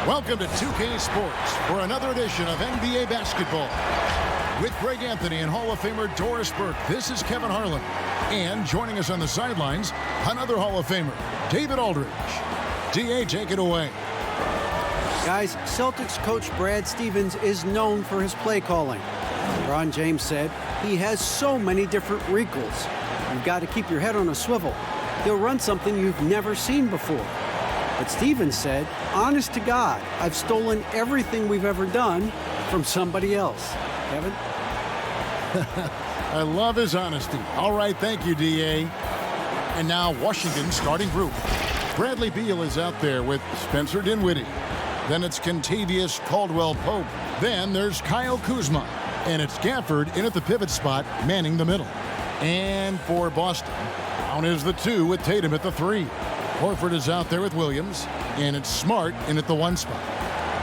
Welcome to 2K Sports for another edition of NBA basketball. With Greg Anthony and Hall of Famer Doris Burke, this is Kevin Harlan. And joining us on the sidelines, another Hall of Famer, David Aldridge. DA, take it away. Guys, Celtics coach Brad Stevens is known for his play calling. LeBron James said he has so many different wrinkles. You've got to keep your head on a swivel. He'll run something you've never seen before. But Stevens said, honest to God, I've stolen everything we've ever done from somebody else. Kevin? I love his honesty. All right, thank you, DA. And now Washington's starting group. Bradley Beal is out there with Spencer Dinwiddie. Then it's Kentavious Caldwell-Pope. Then there's Kyle Kuzma. And it's Gafford in at the pivot spot, manning the middle. And for Boston, down is the 2 with Tatum at the 3. Horford is out there with Williams, and it's Smart in at the 1 spot.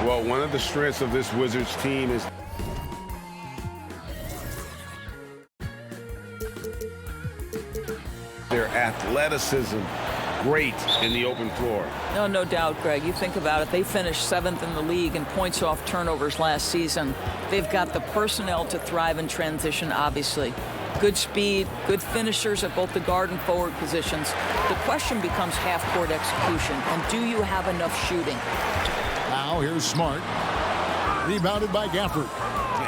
Well, one of the strengths of this Wizards team is their athleticism. Great in the open floor. No doubt, Greg. You think about it. They finished 7th in the league in points off turnovers last season. They've got the personnel to thrive in transition, obviously. Good speed, good finishers at both the guard and forward positions. The question becomes half-court execution, and do you have enough shooting? Now here's Smart. Rebounded by Gafford.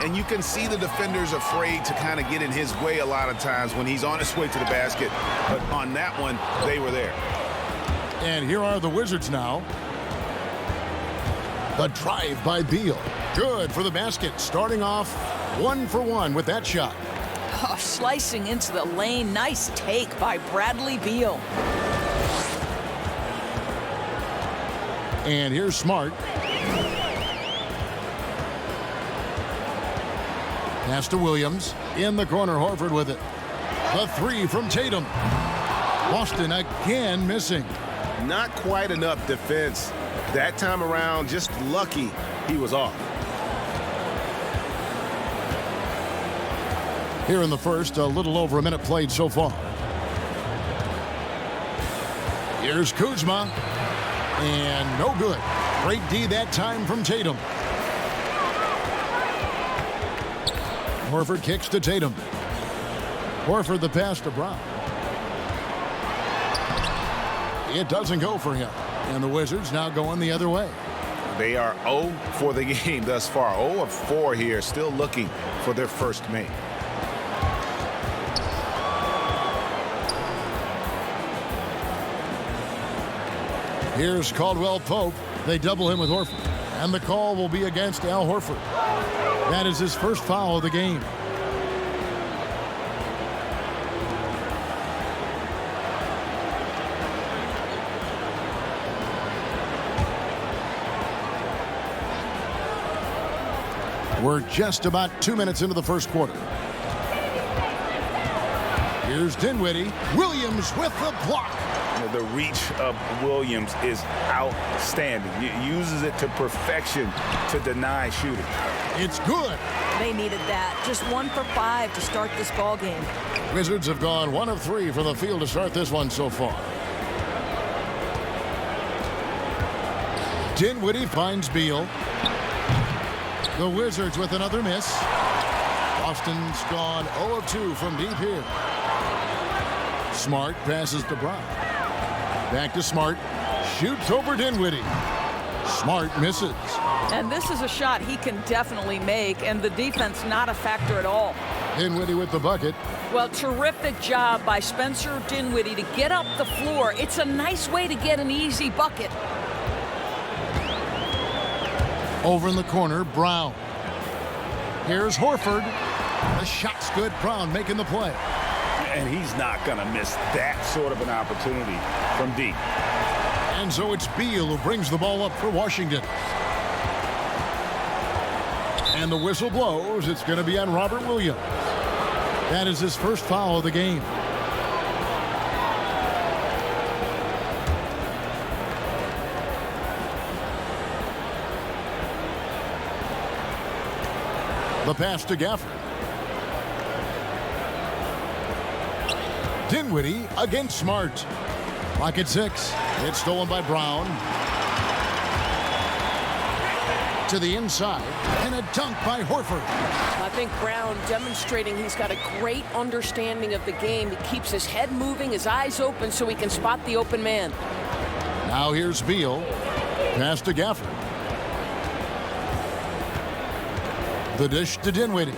And you can see the defenders afraid to kind of get in his way a lot of times when he's on his way to the basket. But on that one, they were there. And here are the Wizards now. The drive by Beal. Good for the basket. Starting off 1 for 1 with that shot. Oh, slicing into the lane. Nice take by Bradley Beal. And here's Smart. Pass to Williams. In the corner, Horford with it. The 3 from Tatum. Boston again missing. Not quite enough defense. That time around, just lucky he was off. Here in the first, a little over a minute played so far. Here's Kuzma. And no good. Great D that time from Tatum. Horford kicks to Tatum. Horford the pass to Brown. It doesn't go for him. And the Wizards now going the other way. They are 0 for the game thus far. 0 of 4 here, still looking for their first make. Here's Caldwell-Pope. They double him with Horford. And the call will be against Al Horford. That is his first foul of the game. We're just about 2 minutes into the first quarter. Here's Dinwiddie. Williams with the block. The reach of Williams is outstanding. He uses it to perfection to deny shooting. It's good. They needed that. Just 1 for 5 to start this ball game. Wizards have gone 1 of 3 from the field to start this one so far. Dinwiddie finds Beal. The Wizards with another miss. Boston's gone 0 of 2 from deep here. Smart passes to Brown. Back to Smart. Shoots over Dinwiddie. Smart misses. And this is a shot he can definitely make, and the defense not a factor at all. Dinwiddie with the bucket. Well, terrific job by Spencer Dinwiddie to get up the floor. It's a nice way to get an easy bucket. Over in the corner, Brown. Here's Horford. The shot's good. Brown making the play. And he's not going to miss that sort of an opportunity from deep. And so it's Beal who brings the ball up for Washington. And the whistle blows. It's going to be on Robert Williams. That is his first foul of the game. The pass to Gafford. Dinwiddie against Smart. Clock at 6. It's stolen by Brown. To the inside, and a dunk by Horford. I think Brown demonstrating he's got a great understanding of the game. He keeps his head moving, his eyes open so he can spot the open man. Now here's Beal. Pass to Gafford. The dish to Dinwiddie.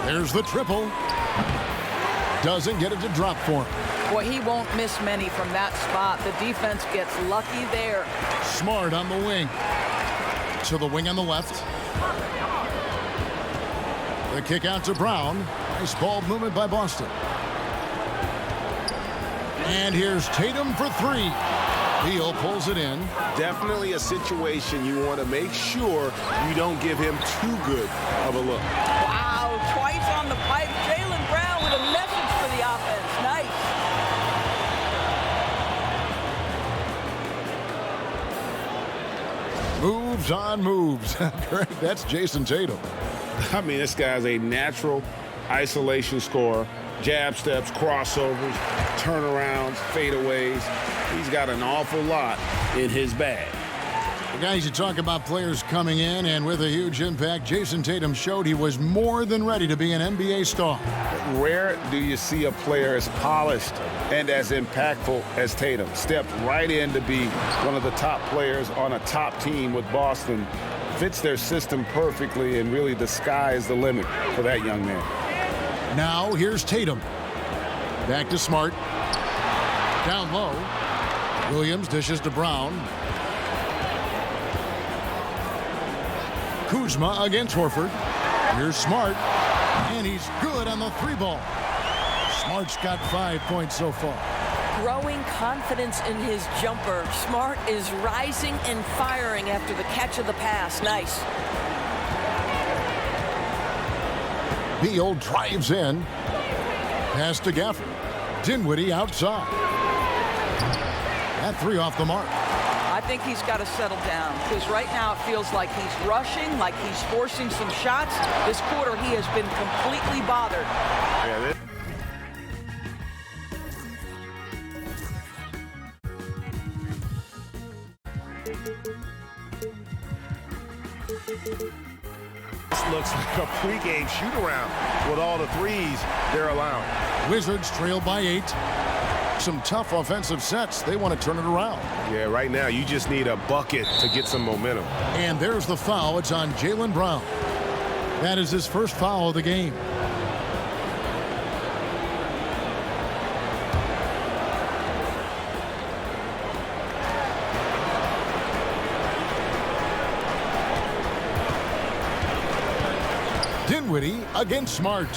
There's the triple. Doesn't get it to drop for him. Boy, he won't miss many from that spot. The defense gets lucky there. Smart on the wing. To the wing on the left. The kick out to Brown. Nice ball movement by Boston. And here's Tatum for three. Beal pulls it in. Definitely a situation you want to make sure you don't give him too good of a look. Wow, twice on the pipe. Jaylen Brown with a message for the offense. Nice. Moves on moves. That's Jayson Tatum. I mean, this guy's a natural isolation scorer. Jab steps, crossovers, turnarounds, fadeaways. He's got an awful lot in his bag. Guys, you talk about players coming in and with a huge impact. Jayson Tatum showed he was more than ready to be an NBA star. Rare do you see a player as polished and as impactful as Tatum. Stepped right in to be one of the top players on a top team with Boston. Fits their system perfectly, and really the sky is the limit for that young man. Now here's Tatum. Back to Smart. Down low. Williams dishes to Brown. Kuzma against Horford. Here's Smart. And he's good on the three ball. Smart's got 5 points so far. Growing confidence in his jumper. Smart is rising and firing after the catch of the pass. Nice. Beal drives in. Pass to Gafford. Dinwiddie outside. That three off the mark. I think he's got to settle down because right now it feels like he's rushing, like he's forcing some shots. This quarter he has been completely bothered. Yeah, this looks like a pregame shoot-around with all the threes they're allowing. Wizards trail by 8. Some tough offensive sets. They want to turn it around. Yeah, right now you just need a bucket to get some momentum. And there's the foul. It's on Jaylen Brown. That is his first foul of the game. Dinwiddie against Smart.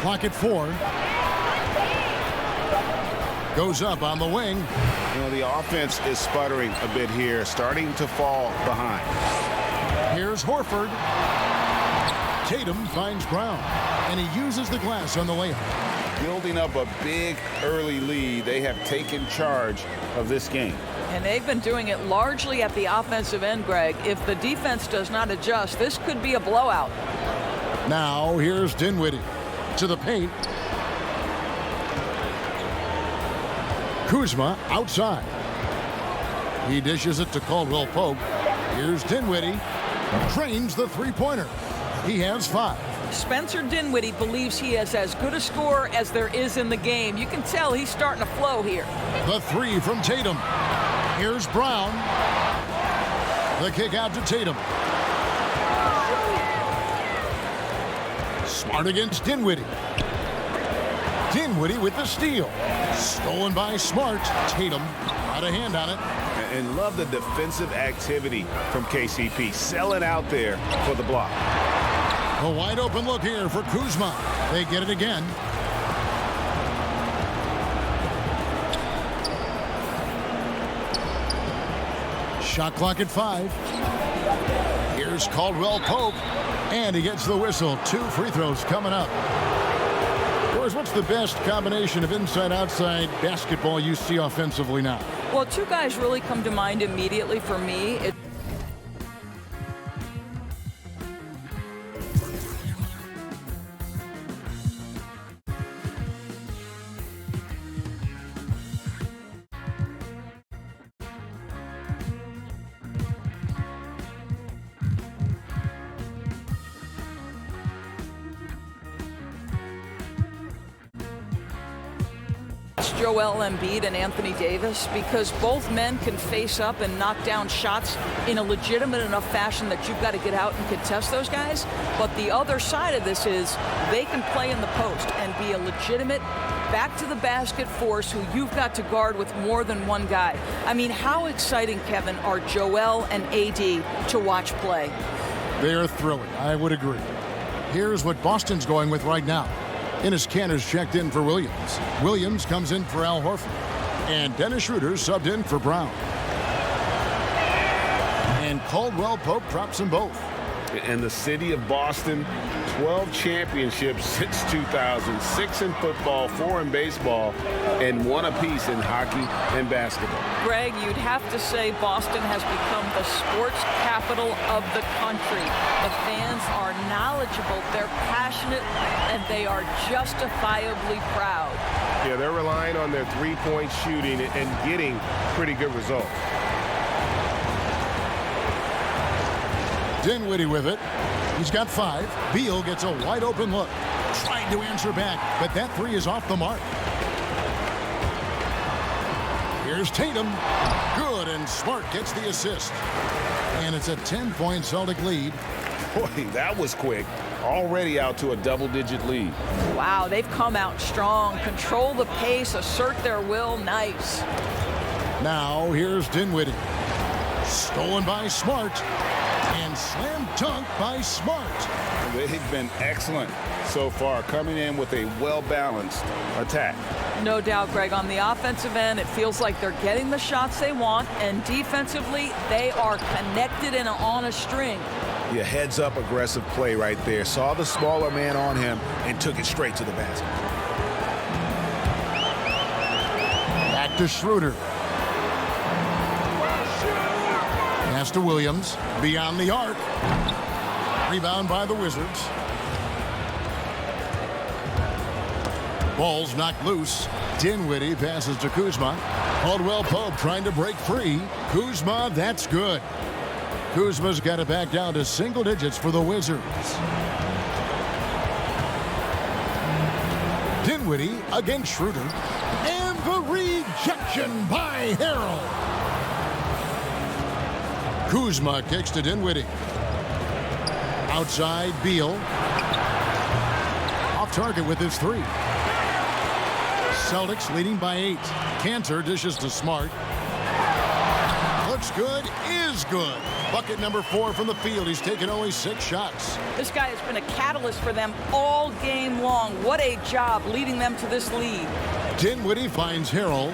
Clock at 4. Goes up on the wing. You know, the offense is sputtering a bit here, starting to fall behind. Here's Horford. Tatum finds Brown, and he uses the glass on the layup. Building up a big early lead, they have taken charge of this game. And they've been doing it largely at the offensive end, Greg. If the defense does not adjust, this could be a blowout. Now here's Dinwiddie to the paint. Kuzma outside. He dishes it to Caldwell Pope. Here's Dinwiddie. Trains the three-pointer. He has 5. Spencer Dinwiddie believes he is as good a scorer as there is in the game. You can tell he's starting to flow here. The 3 from Tatum. Here's Brown. The kick out to Tatum. Smart against Dinwiddie. Dinwiddie with the steal. Stolen by Smart. Tatum got a hand on it. And love the defensive activity from KCP. Selling out there for the block. A wide open look here for Kuzma. They get it again. Shot clock at 5. Here's Caldwell Pope. And he gets the whistle. 2 free throws coming up. What's the best combination of inside-outside basketball you see offensively now? Well, 2 guys really come to mind immediately for me. Joel Embiid and Anthony Davis because both men can face up and knock down shots in a legitimate enough fashion that you've got to get out and contest those guys. But the other side of this is they can play in the post and be a legitimate back to the basket force who you've got to guard with more than one guy. I mean, how exciting, Kevin, are Joel and AD to watch play? They are thrilling. I would agree. Here's what Boston's going with right now. Enes Kanter's checked in for Williams. Williams comes in for Al Horford. And Dennis Schroeder subbed in for Brown. And Caldwell Pope drops them both. And the city of Boston, 12 championships since 2000, 6 in football, 4 in baseball, and 1 apiece in hockey and basketball. Greg, you'd have to say Boston has become the sports capital of the country. The fans are knowledgeable, they're passionate, and they are justifiably proud. Yeah, they're relying on their three-point shooting and getting pretty good results. Dinwiddie with it. He's got 5. Beal gets a wide open look. Trying to answer back, but that 3 is off the mark. Here's Tatum. Good, and Smart gets the assist. And it's a 10-point Celtic lead. Boy, that was quick. Already out to a double-digit lead. Wow, they've come out strong. Control the pace, assert their will. Nice. Now here's Dinwiddie. Stolen by Smart. And slam dunk by Smart. They've been excellent so far, coming in with a well-balanced attack. No doubt, Greg. On the offensive end, it feels like they're getting the shots they want, and defensively, they are connected and on a string. Yeah, heads-up aggressive play right there. Saw the smaller man on him and took it straight to the basket. Back to Schroeder. Pass to Williams. Beyond the arc. Rebound by the Wizards. Ball's knocked loose. Dinwiddie passes to Kuzma. Caldwell Pope trying to break free. Kuzma, that's good. Kuzma's got it back down to single digits for the Wizards. Dinwiddie against Schroeder. And the rejection by Harrell. Kuzma kicks to Dinwiddie. Outside, Beal. Off target with his 3. Celtics leading by 8. Kanter dishes to Smart. Looks good, is good. Bucket number 4 from the field. He's taken only 6 shots. This guy has been a catalyst for them all game long. What a job leading them to this lead. Dinwiddie finds Harrell.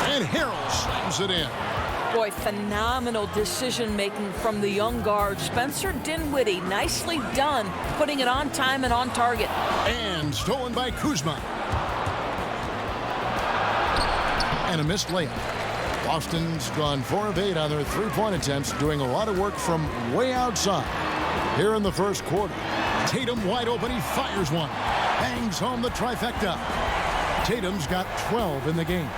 And Harrell slams it in. Boy, phenomenal decision-making from the young guard, Spencer Dinwiddie. Nicely done, putting it on time and on target. And stolen by Kuzma. And a missed layup. Boston's gone 4 of 8 on their 3-point attempts, doing a lot of work from way outside. Here in the first quarter, Tatum wide open, he fires one. Bangs home the trifecta. Tatum's got 12 in the game.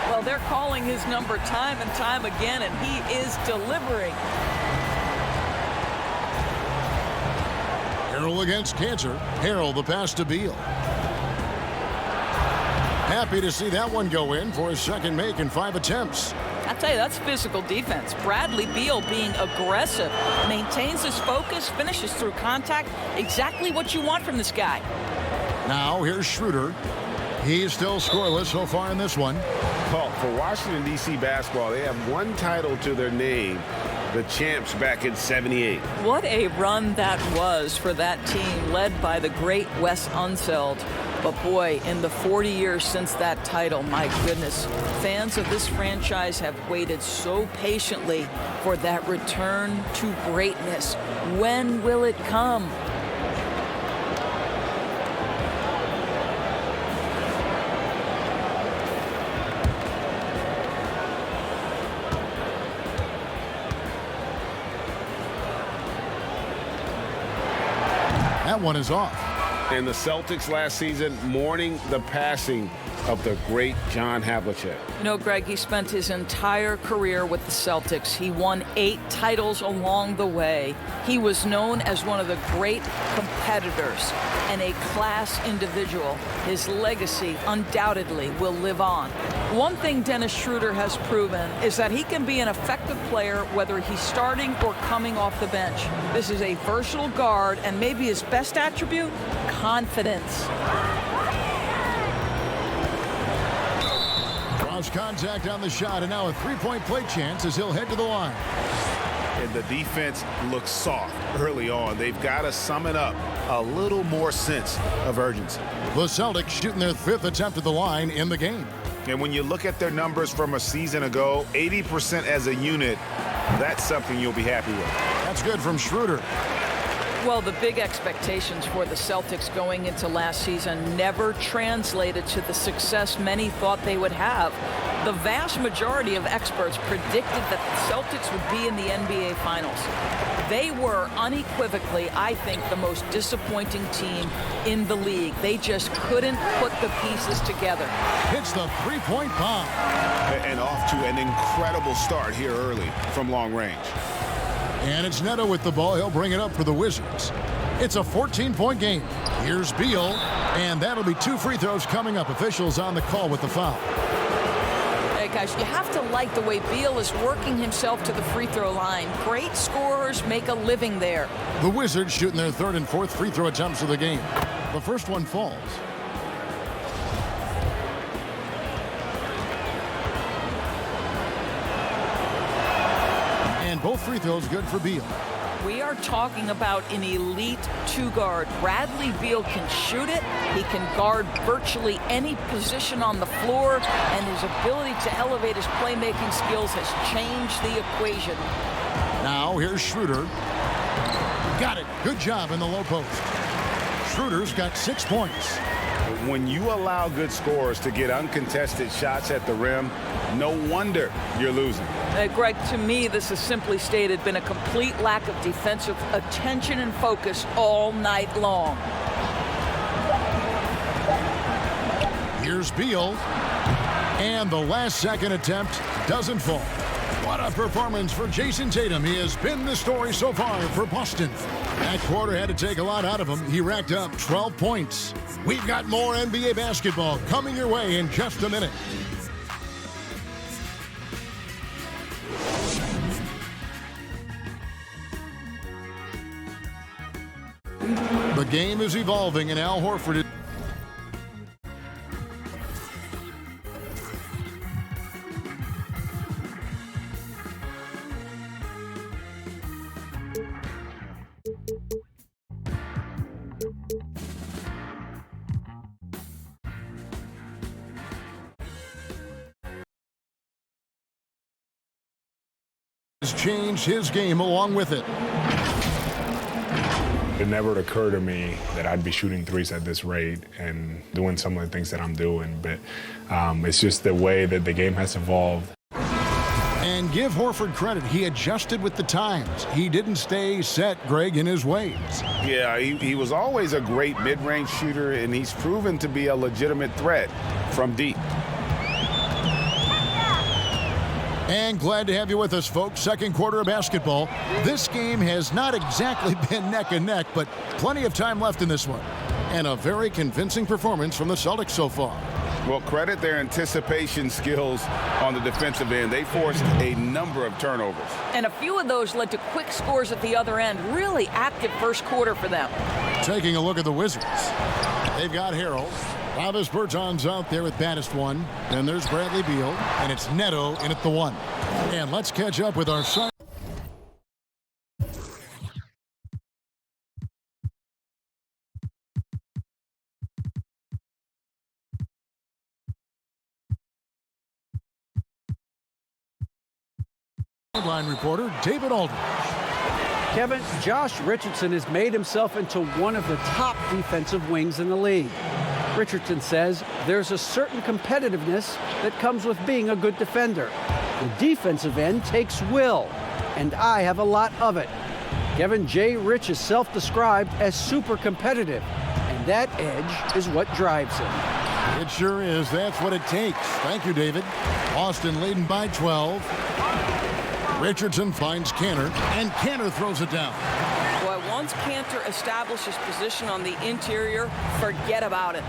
Well, they're calling his number time and time again, and he is delivering. Harrell against Kanter. Harrell the pass to Beal. Happy to see that one go in for his second make in 5 attempts. I tell you, that's physical defense. Bradley Beal being aggressive, maintains his focus, finishes through contact. Exactly what you want from this guy. Now here's Schroeder. He's still scoreless so far in this one. Well, for Washington, D.C. basketball, they have one title to their name, the champs back in '78. What a run that was for that team, led by the great Wes Unseld. But boy, in the 40 years since that title, my goodness, fans of this franchise have waited so patiently for that return to greatness. When will it come? That one is off. And the Celtics last season mourning the passing of the great John Havlicek. You know, Greg, he spent his entire career with the Celtics. He won 8 titles along the way. He was known as one of the great competitors and a class individual. His legacy undoubtedly will live on. One thing Dennis Schroeder has proven is that he can be an effective player whether he's starting or coming off the bench. This is a versatile guard, and maybe his best attribute, confidence. Cross contact on the shot, and now a three-point play chance as he'll head to the line. And the defense looks soft early on. They've got to sum it up. A little more sense of urgency. The Celtics shooting their 5th attempt at the line in the game. And when you look at their numbers from a season ago, 80% as a unit, that's something you'll be happy with. That's good from Schroeder. Well, the big expectations for the Celtics going into last season never translated to the success many thought they would have. The vast majority of experts predicted that the Celtics would be in the NBA Finals. They were unequivocally, I think, the most disappointing team in the league. They just couldn't put the pieces together. Hits the three-point bomb. And off to an incredible start here early from long range. And it's Neto with the ball. He'll bring it up for the Wizards. It's a 14-point game. Here's Beal, and that'll be 2 free throws coming up. Officials on the call with the foul. Hey, guys, you have to like the way Beal is working himself to the free throw line. Great scorers make a living there. The Wizards shooting their 3rd and 4th free throw attempts of the game. The first one falls. And both free throws good for Beal. We are talking about an elite 2-guard. Bradley Beal can shoot it. He can guard virtually any position on the floor, and his ability to elevate his playmaking skills has changed the equation. Now here's Schroeder. Got it. Good job in the low post. Schroeder's got 6 points. When you allow good scorers to get uncontested shots at the rim, no wonder you're losing. Greg, to me, this has simply stated been a complete lack of defensive attention and focus all night long. Here's Beal. And the last-second attempt doesn't fall. What a performance for Jayson Tatum. He has been the story so far for Boston. That quarter had to take a lot out of him. He racked up 12 points. We've got more NBA basketball coming your way in just a minute. The game is evolving, and Al Horford is... has changed his game along with it. It never occurred to me that I'd be shooting threes at this rate and doing some of the things that I'm doing, but it's just the way that the game has evolved. And give Horford credit. He adjusted with the times. He didn't stay set, Greg, in his ways. Yeah, he was always a great mid-range shooter, and he's proven to be a legitimate threat from deep. And glad to have you with us, folks. Second quarter of basketball. This game has not exactly been neck and neck, but plenty of time left in this one. And a very convincing performance from the Celtics so far. Well, credit their anticipation skills on the defensive end. They forced a number of turnovers. And a few of those led to quick scores at the other end. Really active first quarter for them. Taking a look at the Wizards. They've got Harrell. Travis Berton's out there with baddest one. Then there's Bradley Beal, and it's Neto in at the 1. And let's catch up with our son. Sideline reporter David Aldridge. Kevin, Josh Richardson has made himself into one of the top defensive wings in the league. Richardson says there's a certain competitiveness that comes with being a good defender. The defensive end takes will, and I have a lot of it. Kevin J. Rich is self-described as super competitive, and that edge is what drives him. It sure is. That's what it takes. Thank you, David. Boston leading by 12. Richardson finds Cantor, and Cantor throws it down. Boy, once Cantor establishes position on the interior, forget about it.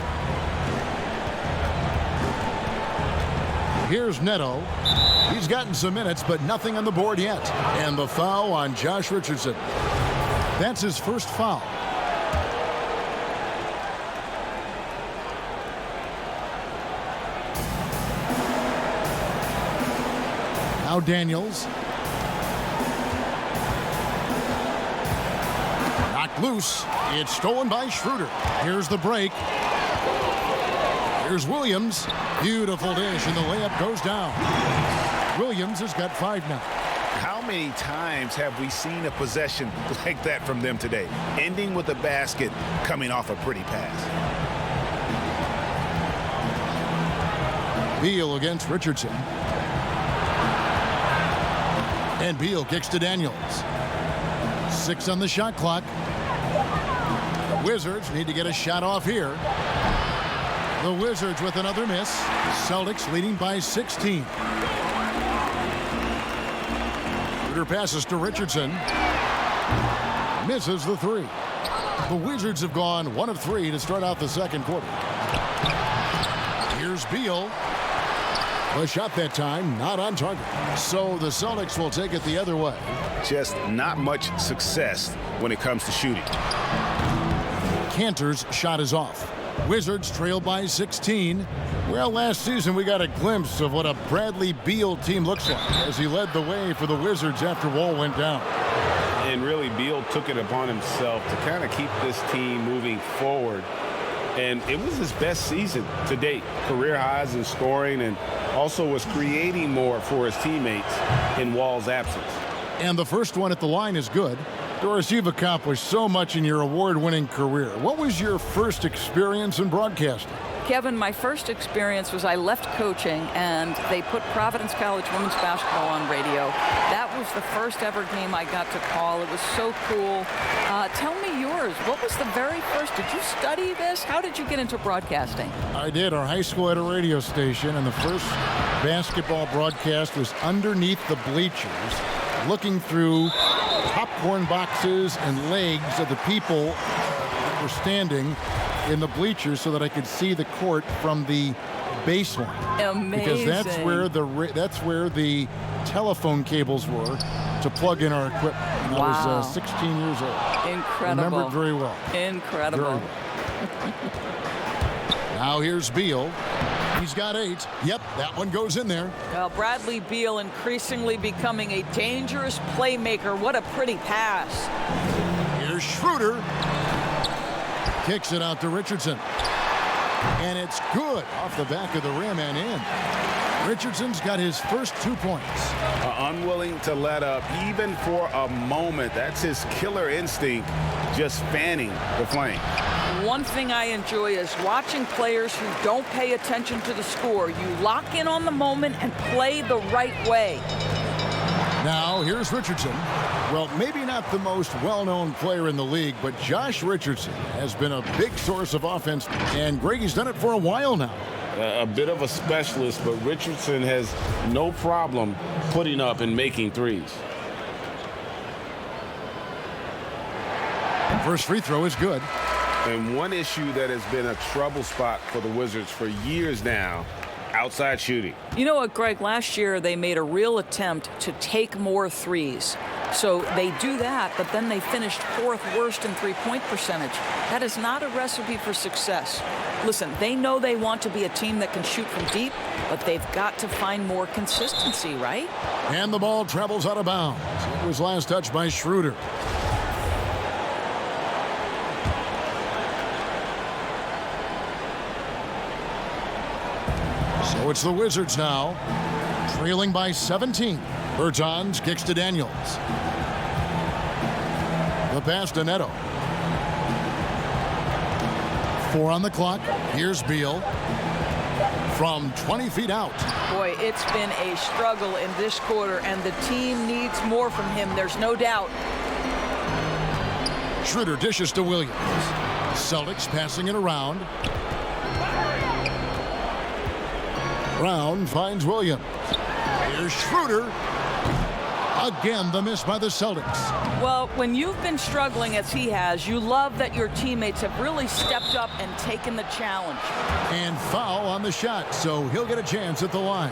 Here's Neto. He's gotten some minutes, but nothing on the board yet. And the foul on Josh Richardson. That's his first foul. Now Daniels. Knocked loose. It's stolen by Schroeder. Here's the break. Here's Williams. Beautiful dish, and the layup goes down. Williams has got 5 now. How many times have we seen a possession like that from them today? Ending with a basket, coming off a pretty pass. Beal against Richardson. And Beal kicks to Daniels. 6 on the shot clock. The Wizards need to get a shot off here. The Wizards with another miss. Celtics leading by 16. Schroeder passes to Richardson. Misses the 3. The Wizards have gone 1 of 3 to start out the second quarter. Here's Beal. A shot that time, not on target. So the Celtics will take it the other way. Just not much success when it comes to shooting. Cantor's shot is off. Wizards trail by 16. Well, last season we got a glimpse of what a Bradley Beal team looks like as he led the way for the Wizards after Wall went down. And really, Beal took it upon himself to kind of keep this team moving forward. And it was his best season to date. Career highs in scoring, and also was creating more for his teammates in Wall's absence. And the first one at the line is good. Doris, you've accomplished so much in your award-winning career. What was your first experience in broadcasting? Kevin, my first experience was I left coaching and they put Providence College women's basketball on radio. That was the first ever game I got to call. It was so cool. Tell me yours. What was the very first? Did you study this? How did you get into broadcasting? I did. Our high school had a radio station, and the first basketball broadcast was underneath the bleachers, looking through popcorn boxes and legs of the people that were standing in the bleachers so that I could see the court from the baseline. Amazing. Because that's where the telephone cables were to plug in our equipment. And wow. I was 16 years old. Incredible. Remember it very well. Incredible. Very well. Now here's Beal. He's got 8. Yep, that one goes in there. Well, Bradley Beal increasingly becoming a dangerous playmaker. What a pretty pass. Here's Schroeder. Kicks it out to Richardson. And it's good off the back of the rim and in. Richardson's got his first 2 points. Unwilling to let up even for a moment. That's his killer instinct, just fanning the flame. One thing I enjoy is watching players who don't pay attention to the score. You lock in on the moment and play the right way. Now, here's Richardson. Well, maybe not the most well-known player in the league, but Josh Richardson has been a big source of offense, and Greggy's done it for a while now. A bit of a specialist, but Richardson has no problem putting up and making threes. First free throw is good. And one issue that has been a trouble spot for the Wizards for years now, outside shooting. You know what, Greg? Last year they made a real attempt to take more threes. So they do that, but then they finished 4th worst in three-point percentage. That is not a recipe for success. Listen, they know they want to be a team that can shoot from deep, but they've got to find more consistency, right? And the ball travels out of bounds. It was last touched by Schroeder. So it's the Wizards now, trailing by 17. Bertans kicks to Daniels. The pass to Neto. 4 on the clock. Here's Beal from 20 feet out. Boy, it's been a struggle in this quarter, and the team needs more from him. There's no doubt. Schroeder dishes to Williams. Celtics passing it around. Brown finds Williams. Here's Schroeder. Again, the miss by the Celtics. Well, when you've been struggling as he has, you love that your teammates have really stepped up and taken the challenge. And foul on the shot, so he'll get a chance at the line.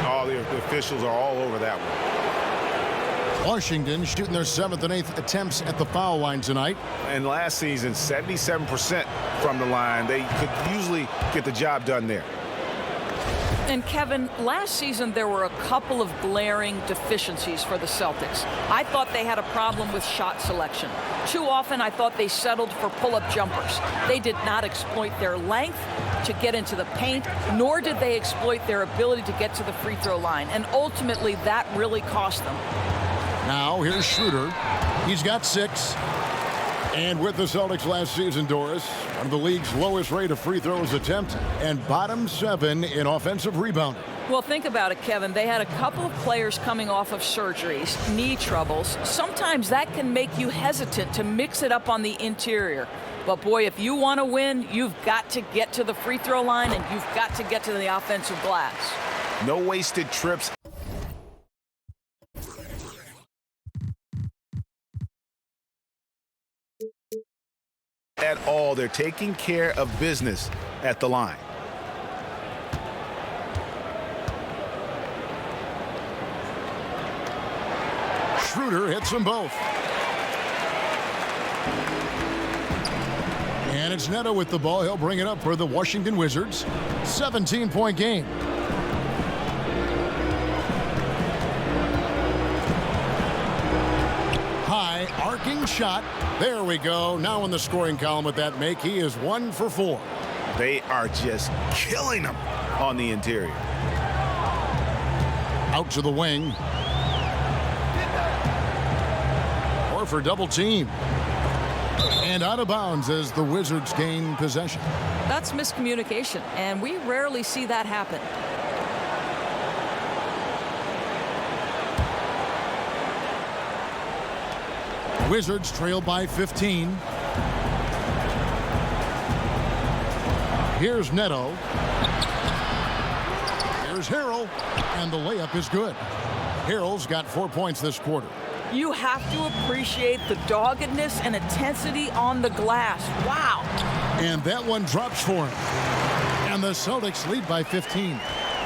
All the officials are all over that one. Washington shooting their 7th and 8th attempts at the foul line tonight. And last season, 77% from the line. They could usually get the job done there. And Kevin, last season there were a couple of glaring deficiencies for the Celtics. I thought they had a problem with shot selection. Too often I thought they settled for pull-up jumpers. They did not exploit their length to get into the paint, nor did they exploit their ability to get to the free throw line. And ultimately that really cost them. Now here's Schroeder. He's got 6. And with the Celtics last season, Doris, one of the league's lowest rate of free throws attempted and bottom 7 in offensive rebounding. Well, think about it, Kevin. They had a couple of players coming off of surgeries, knee troubles. Sometimes that can make you hesitant to mix it up on the interior. But, boy, if you want to win, you've got to get to the free throw line and you've got to get to the offensive glass. No wasted trips. At all. They're taking care of business at the line. Schroeder hits them both. And it's Neto with the ball. He'll bring it up for the Washington Wizards. 17-point game. High arcing shot. There we go. Now in the scoring column with that make, he is 1 for 4. They are just killing them on the interior. Out to the wing. Or for double team. And out of bounds as the Wizards gain possession. That's miscommunication, and we rarely see that happen. Wizards trail by 15. Here's Neto. Here's Harrell. And the layup is good. Harrell's got 4 points this quarter. You have to appreciate the doggedness and intensity on the glass. Wow. And that one drops for him. And the Celtics lead by 15.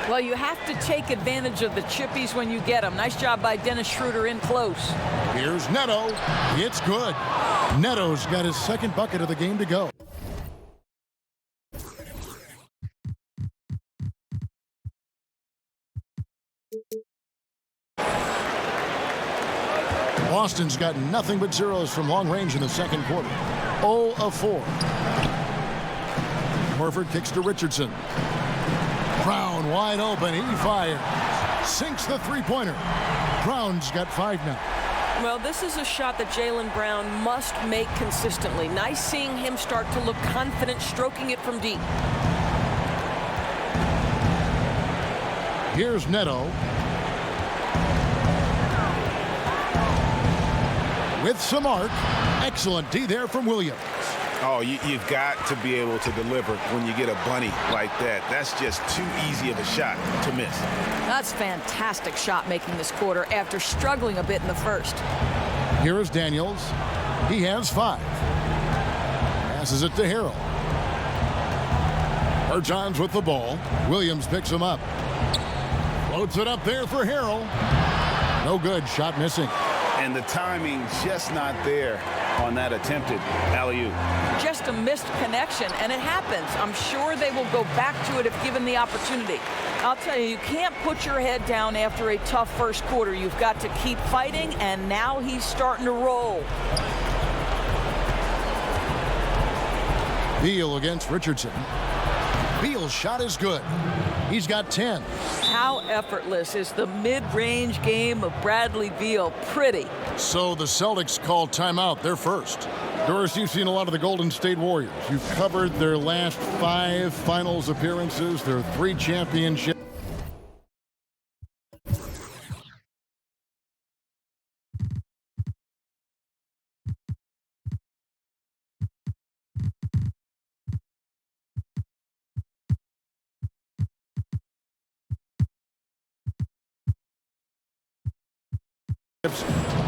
Well, you have to take advantage of the chippies when you get them. Nice job by Dennis Schroeder in close. Here's Neto. It's good. Neto's got his 2nd bucket of the game to go. Boston's got nothing but zeros from long range in the 2nd quarter. 0 of 4. Horford kicks to Richardson. Brown wide open. He fires. Sinks the three-pointer. Brown's got 5 now. Well, this is a shot that Jaylen Brown must make consistently. Nice seeing him start to look confident, stroking it from deep. Here's Neto. With some arc. Excellent D there from Williams. Oh, you've got to be able to deliver when you get a bunny like that. That's just too easy of a shot to miss. That's fantastic shot making this quarter after struggling a bit in the first. Here is Daniels. He has 5. Passes it to Harrell. Bertans with the ball. Williams picks him up. Floats it up there for Harrell. No good. Shot missing. And the timing just not there on that attempted alley-oop. Just a missed connection, and it happens. I'm sure they will go back to it if given the opportunity. I'll tell you, you can't put your head down after a tough first quarter. You've got to keep fighting, and now he's starting to roll. Beal against Richardson. Beal's shot is good. He's got 10. How effortless is the mid-range game of Bradley Beal? Pretty. So the Celtics call timeout. They're first. Doris, you've seen a lot of the Golden State Warriors. You've covered their last 5 finals appearances, their 3 championships.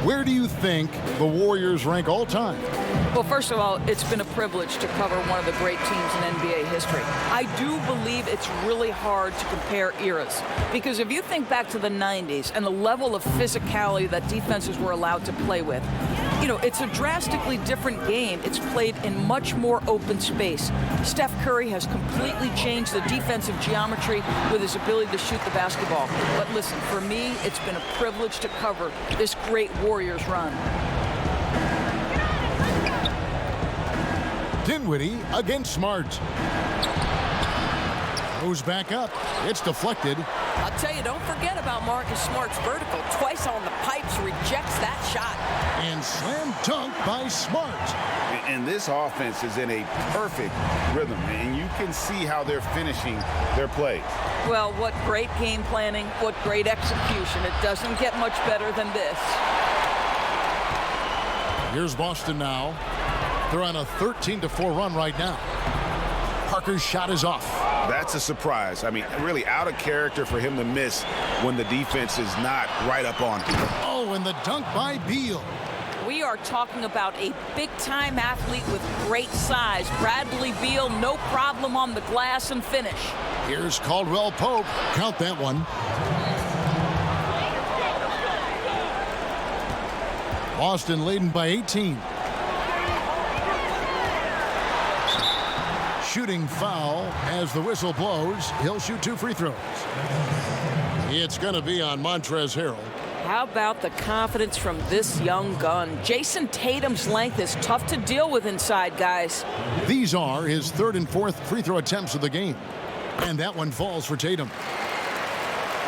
Where do you think the Warriors rank all time? Well, first of all, it's been a privilege to cover one of the great teams in NBA history. I do believe it's really hard to compare eras, because if you think back to the 90s and the level of physicality that defenses were allowed to play with, you know, it's a drastically different game. It's played in much more open space. Steph Curry has completely changed the defensive geometry with his ability to shoot the basketball. But listen, for me, it's been a privilege to cover this great Warriors run. Dinwiddie against Smart. Goes back up. It's deflected. I'll tell you, don't forget about Marcus Smart's vertical. Twice on the pipes, rejects that shot. And slam dunk by Smart. And this offense is in a perfect rhythm, and you can see how they're finishing their plays. Well, what great game planning, what great execution. It doesn't get much better than this. Here's Boston now. They're on a 13-4 run right now. Parker's shot is off. That's a surprise. I mean, really out of character for him to miss when the defense is not right up on him. Oh, and the dunk by Beal. We are talking about a big-time athlete with great size. Bradley Beal, no problem on the glass and finish. Here's Caldwell Pope. Count that one. Boston leading by 18. Shooting foul as the whistle blows. He'll shoot 2 free throws. It's going to be on Montrezl Harrell. How about the confidence from this young gun? Jayson Tatum's length is tough to deal with inside, guys. These are his 3rd and 4th free throw attempts of the game. And that one falls for Tatum.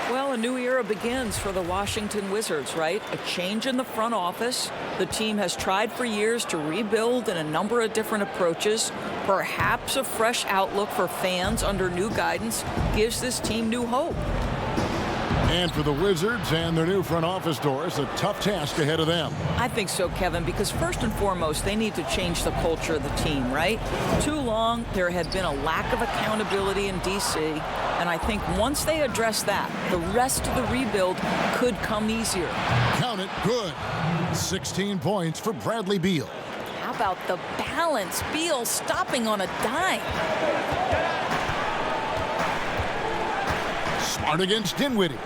Well, a new era begins for the Washington Wizards, right? A change in the front office. The team has tried for years to rebuild in a number of different approaches. Perhaps a fresh outlook for fans under new guidance gives this team new hope. And for the Wizards and their new front office doors, a tough task ahead of them. I think so, Kevin, because first and foremost, they need to change the culture of the team, right? Too long, there had been a lack of accountability in D.C., and I think once they address that, the rest of the rebuild could come easier. Count it, good. 16 points for Bradley Beal. How about the balance? Beal stopping on a dime. Smart against Dinwiddie.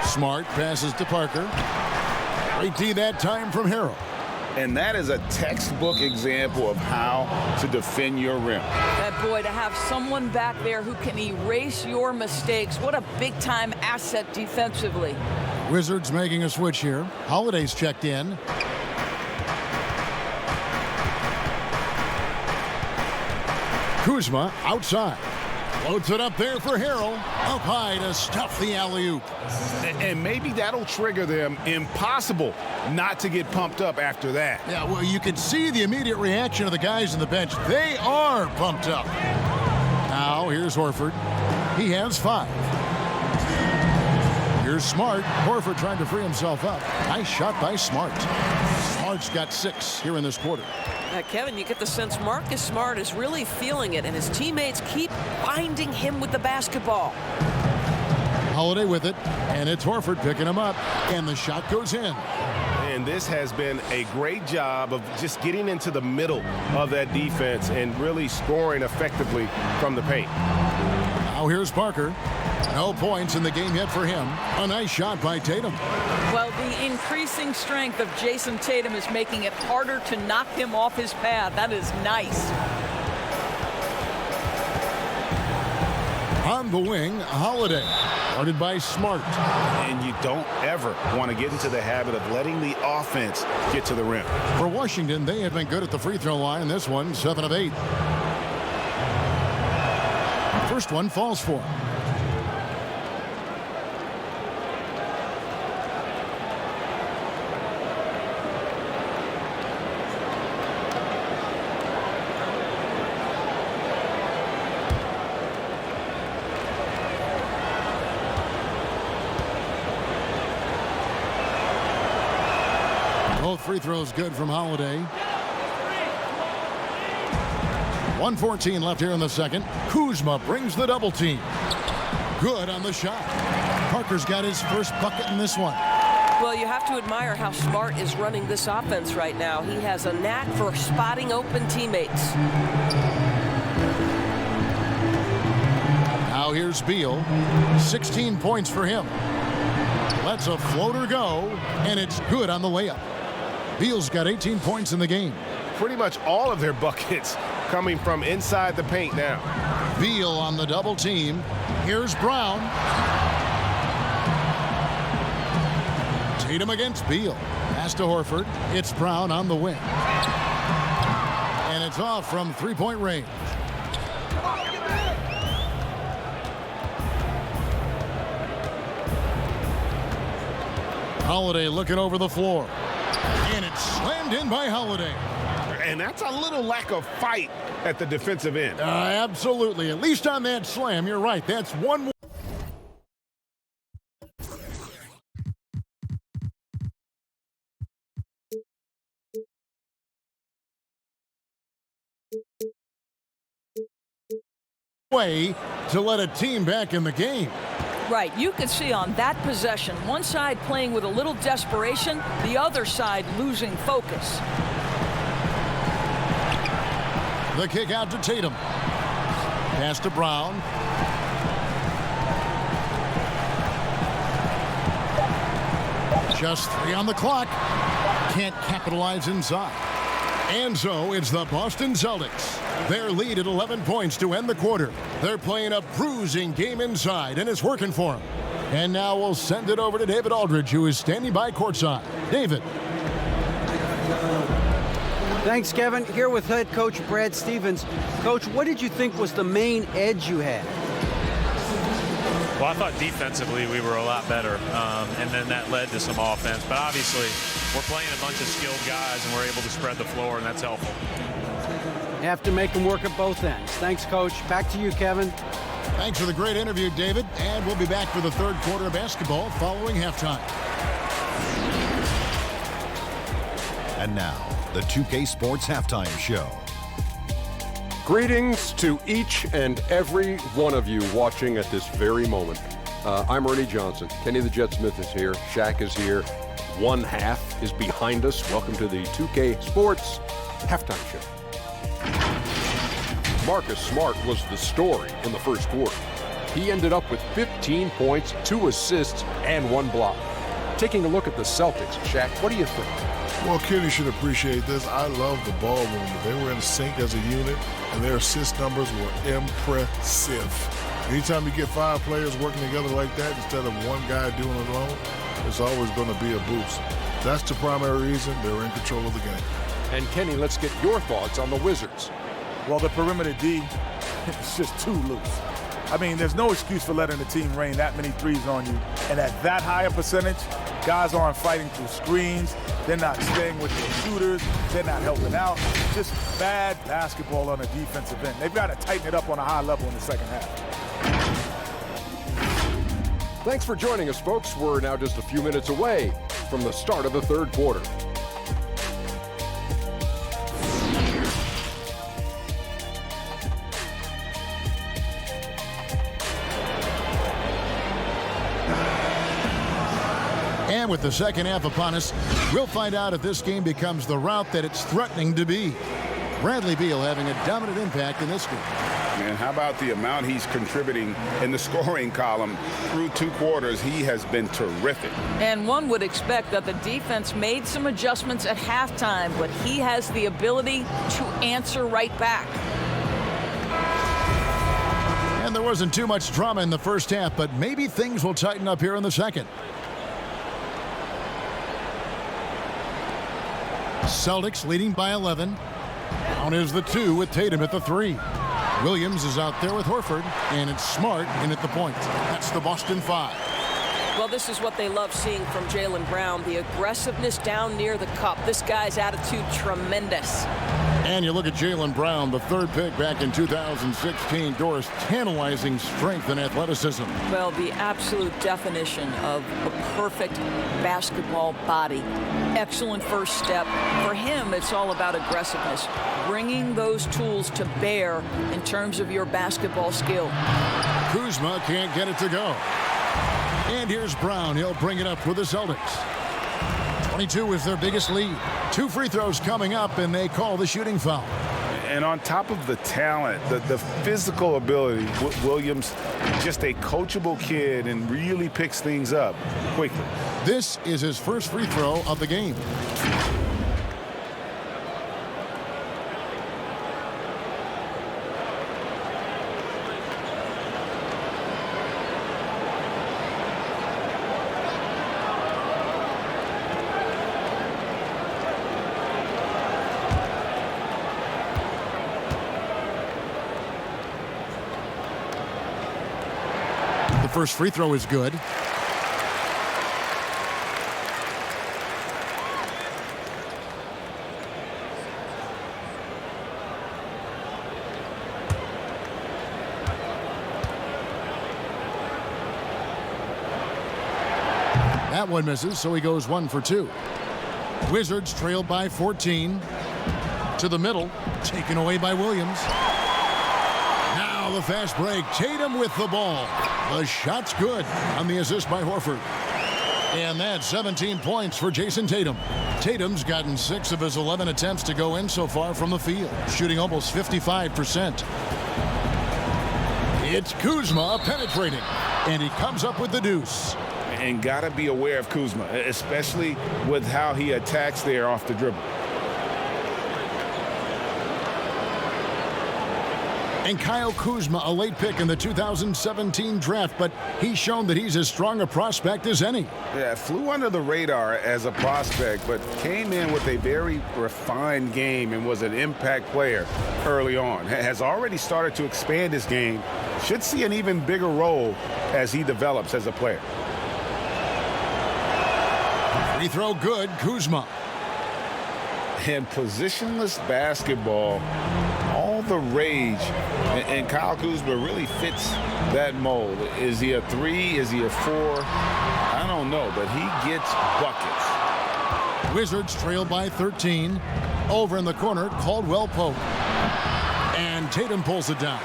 Smart passes to Parker. Great D that time from Harrell. And that is a textbook example of how to defend your rim. That boy, to have someone back there who can erase your mistakes, what a big-time asset defensively. Wizards making a switch here. Holiday's checked in. Kuzma outside. Floats it up there for Harrell. Up high to stuff the alley-oop. And maybe that'll trigger them. Impossible not to get pumped up after that. Yeah, well, you can see the immediate reaction of the guys on the bench. They are pumped up. Now, here's Horford. He has 5. Here's Smart. Horford trying to free himself up. Nice shot by Smart. Smart's got 6 here in this quarter. Kevin, you get the sense Marcus Smart is really feeling it, and his teammates keep finding him with the basketball. Holiday with it, and it's Horford picking him up, and the shot goes in. And this has been a great job of just getting into the middle of that defense and really scoring effectively from the paint. Now here's Parker. No points in the game yet for him. A nice shot by Tatum. Well, the increasing strength of Jayson Tatum is making it harder to knock him off his path. That is nice. On the wing, Holiday. Guarded by Smart. And you don't ever want to get into the habit of letting the offense get to the rim. For Washington, they have been good at the free throw line. This one, 7 of 8. First one falls for him. Both free throws good from Holiday. 1:14 left here in the second. Kuzma brings the double team. Good on the shot. Parker's got his first bucket in this one. Well, you have to admire how Smart is running this offense right now. He has a knack for spotting open teammates. Now here's Beal. 16 points for him. Lets a floater go, and it's good on the layup. Beal's got 18 points in the game. Pretty much all of their buckets coming from inside the paint now. Beal on the double team. Here's Brown. Tatum against Beal. Pass to Horford. It's Brown on the wing. And it's off from three-point range. Holiday looking over the floor. And it's slammed in by Holiday. And that's a little lack of fight at the defensive end. Absolutely. At least on that slam, you're right. That's one more. Way to let a team back in the game. Right, you could see on that possession, one side playing with a little desperation, the other side losing focus. The kick out to Tatum. Pass to Brown. Just 3 on the clock. Can't capitalize inside. And so it's the Boston Celtics. Their lead at 11 points to end the quarter. They're playing a bruising game inside, and it's working for them. And now we'll send it over to David Aldridge, who is standing by courtside. David. Thanks, Kevin. Here with head coach Brad Stevens. Coach, what did you think was the main edge you had? Well, I thought defensively we were a lot better, and then that led to some offense. But obviously, we're playing a bunch of skilled guys, and we're able to spread the floor, and that's helpful. You have to make them work at both ends. Thanks, Coach. Back to you, Kevin. Thanks for the great interview, David. And we'll be back for the third quarter of basketball following halftime. And now, the 2K Sports Halftime Show. Greetings to each and every one of you watching at this very moment. I'm Ernie Johnson. Kenny the Jet Smith is here. Shaq is here. One half is behind us. Welcome to the 2K Sports Halftime Show. Marcus Smart was the story in the first quarter. He ended up with 15 points, 2 assists, and 1 block. Taking a look at the Celtics, Shaq, what do you think? Well, Kenny should appreciate this. I love the ball movement. They were in sync as a unit, and their assist numbers were impressive. Anytime you get 5 players working together like that instead of one guy doing it alone, it's always going to be a boost. That's the primary reason they're in control of the game. And Kenny, let's get your thoughts on the Wizards. Well, the perimeter D is just too loose. I mean, there's no excuse for letting the team rain that many threes on you. And at that higher percentage, guys aren't fighting through screens. They're not staying with their shooters. They're not helping out. Just bad basketball on a defensive end. They've got to tighten it up on a high level in the second half. Thanks for joining us, folks. We're now just a few minutes away from the start of the third quarter. And with the second half upon us, we'll find out if this game becomes the route that it's threatening to be. Bradley Beal having a dominant impact in this game. And how about the amount he's contributing in the scoring column through 2 quarters? He has been terrific. And one would expect that the defense made some adjustments at halftime, but he has the ability to answer right back. And there wasn't too much drama in the first half, but maybe things will tighten up here in the second. Celtics leading by 11. Down is the 2 with Tatum at the 3. Williams is out there with Horford, and it's Smart in at the point. That's the Boston 5. Well, this is what they love seeing from Jaylen Brown, the aggressiveness down near the cup. This guy's attitude, tremendous. And you look at Jaylen Brown, the 3rd pick back in 2016. Doris, tantalizing strength and athleticism. Well, the absolute definition of a perfect basketball body. Excellent first step. For him, it's all about aggressiveness. Bringing those tools to bear in terms of your basketball skill. Kuzma can't get it to go. And here's Brown. He'll bring it up for the Celtics. 22 is their biggest lead. 2 free throws coming up, and they call the shooting foul. And on top of the talent, the physical ability, Williams, just a coachable kid and really picks things up quickly. This is his first free throw of the game. First free throw is good. That one misses, so he goes 1 for 2. Wizards trailed by 14. To the middle, taken away by Williams. Now the fast break. Tatum with the ball. The shot's good on the assist by Horford. And that's 17 points for Jayson Tatum. Tatum's gotten 6 of his 11 attempts to go in so far from the field, shooting almost 55%. It's Kuzma penetrating, and he comes up with the deuce. And got to be aware of Kuzma, especially with how he attacks there off the dribble. And Kyle Kuzma, a late pick in the 2017 draft, but he's shown that he's as strong a prospect as any. Yeah, flew under the radar as a prospect, but came in with a very refined game and was an impact player early on. Has already started to expand his game. Should see an even bigger role as he develops as a player. Free throw good, Kuzma. And positionless basketball, all the rage, and Kyle Kuzma really fits that mold. Is he a 3? Is he a 4? I don't know, but he gets buckets. Wizards trail by 13. Over in the corner, Caldwell Pope. And Tatum pulls it down.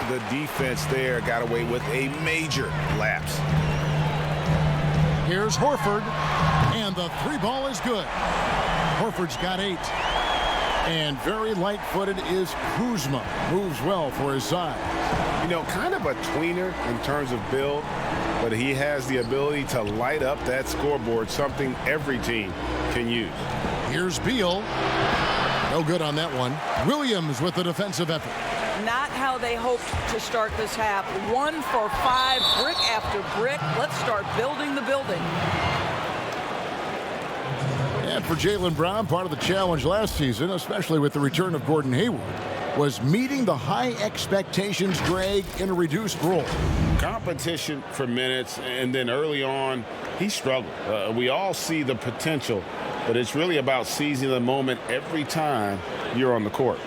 The defense there got away with a major lapse. Here's Horford, and the 3 ball is good. Horford's got 8. And very light-footed is Kuzma. Moves well for his size. You know, kind of a tweener in terms of build, but he has the ability to light up that scoreboard, something every team can use. Here's Beal. No good on that one. Williams with the defensive effort. Not how they hoped to start this half. 1 for 5, brick after brick. Let's start building the building. And for Jaylen Brown, part of the challenge last season, especially with the return of Gordon Hayward, was meeting the high expectations, Greg, in a reduced role. Competition for minutes, and then early on, he struggled. We all see the potential, but it's really about seizing the moment every time you're on the court.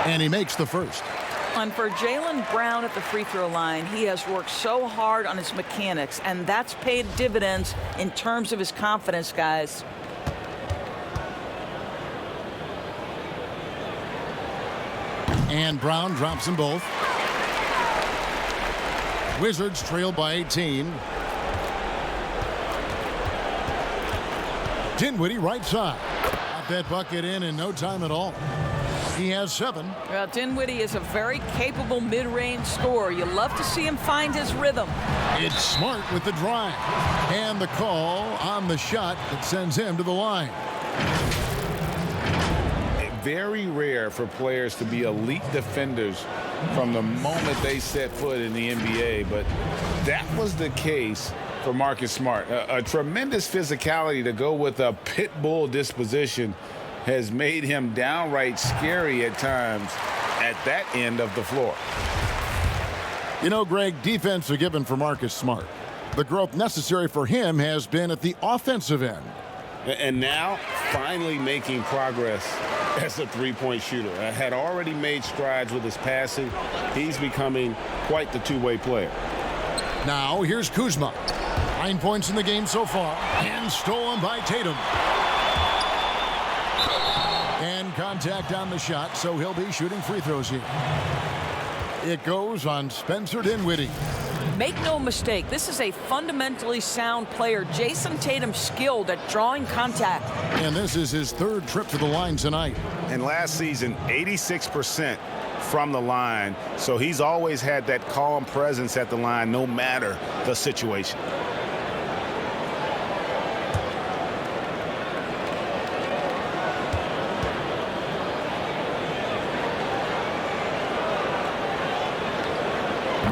And he makes the first. And for Jaylen Brown at the free throw line, he has worked so hard on his mechanics, and that's paid dividends in terms of his confidence, guys. And Brown drops them both. Wizards trail by 18. Dinwiddie right side. Got that bucket in no time at all. He has 7. Well, Dinwiddie is a very capable mid-range scorer. You love to see him find his rhythm. It's Smart with the drive. And the call on the shot that sends him to the line. Very rare for players to be elite defenders from the moment they set foot in the NBA, but that was the case for Marcus Smart. A tremendous physicality to go with a pit bull disposition has made him downright scary at times at that end of the floor. You know, Greg, defense a given for Marcus Smart. The growth necessary for him has been at the offensive end. And now, finally making progress as a three-point shooter. Had already made strides with his passing. He's becoming quite the two-way player. Now, here's Kuzma. 9 points in the game so far. And stolen by Tatum. And And contact on the shot, so he'll be shooting free throws here. It goes on Spencer Dinwiddie. Make no mistake, this is a fundamentally sound player. Jayson Tatum skilled at drawing contact. And this is his third trip to the line tonight. And last season, 86% from the line. So he's always had that calm presence at the line, no matter the situation.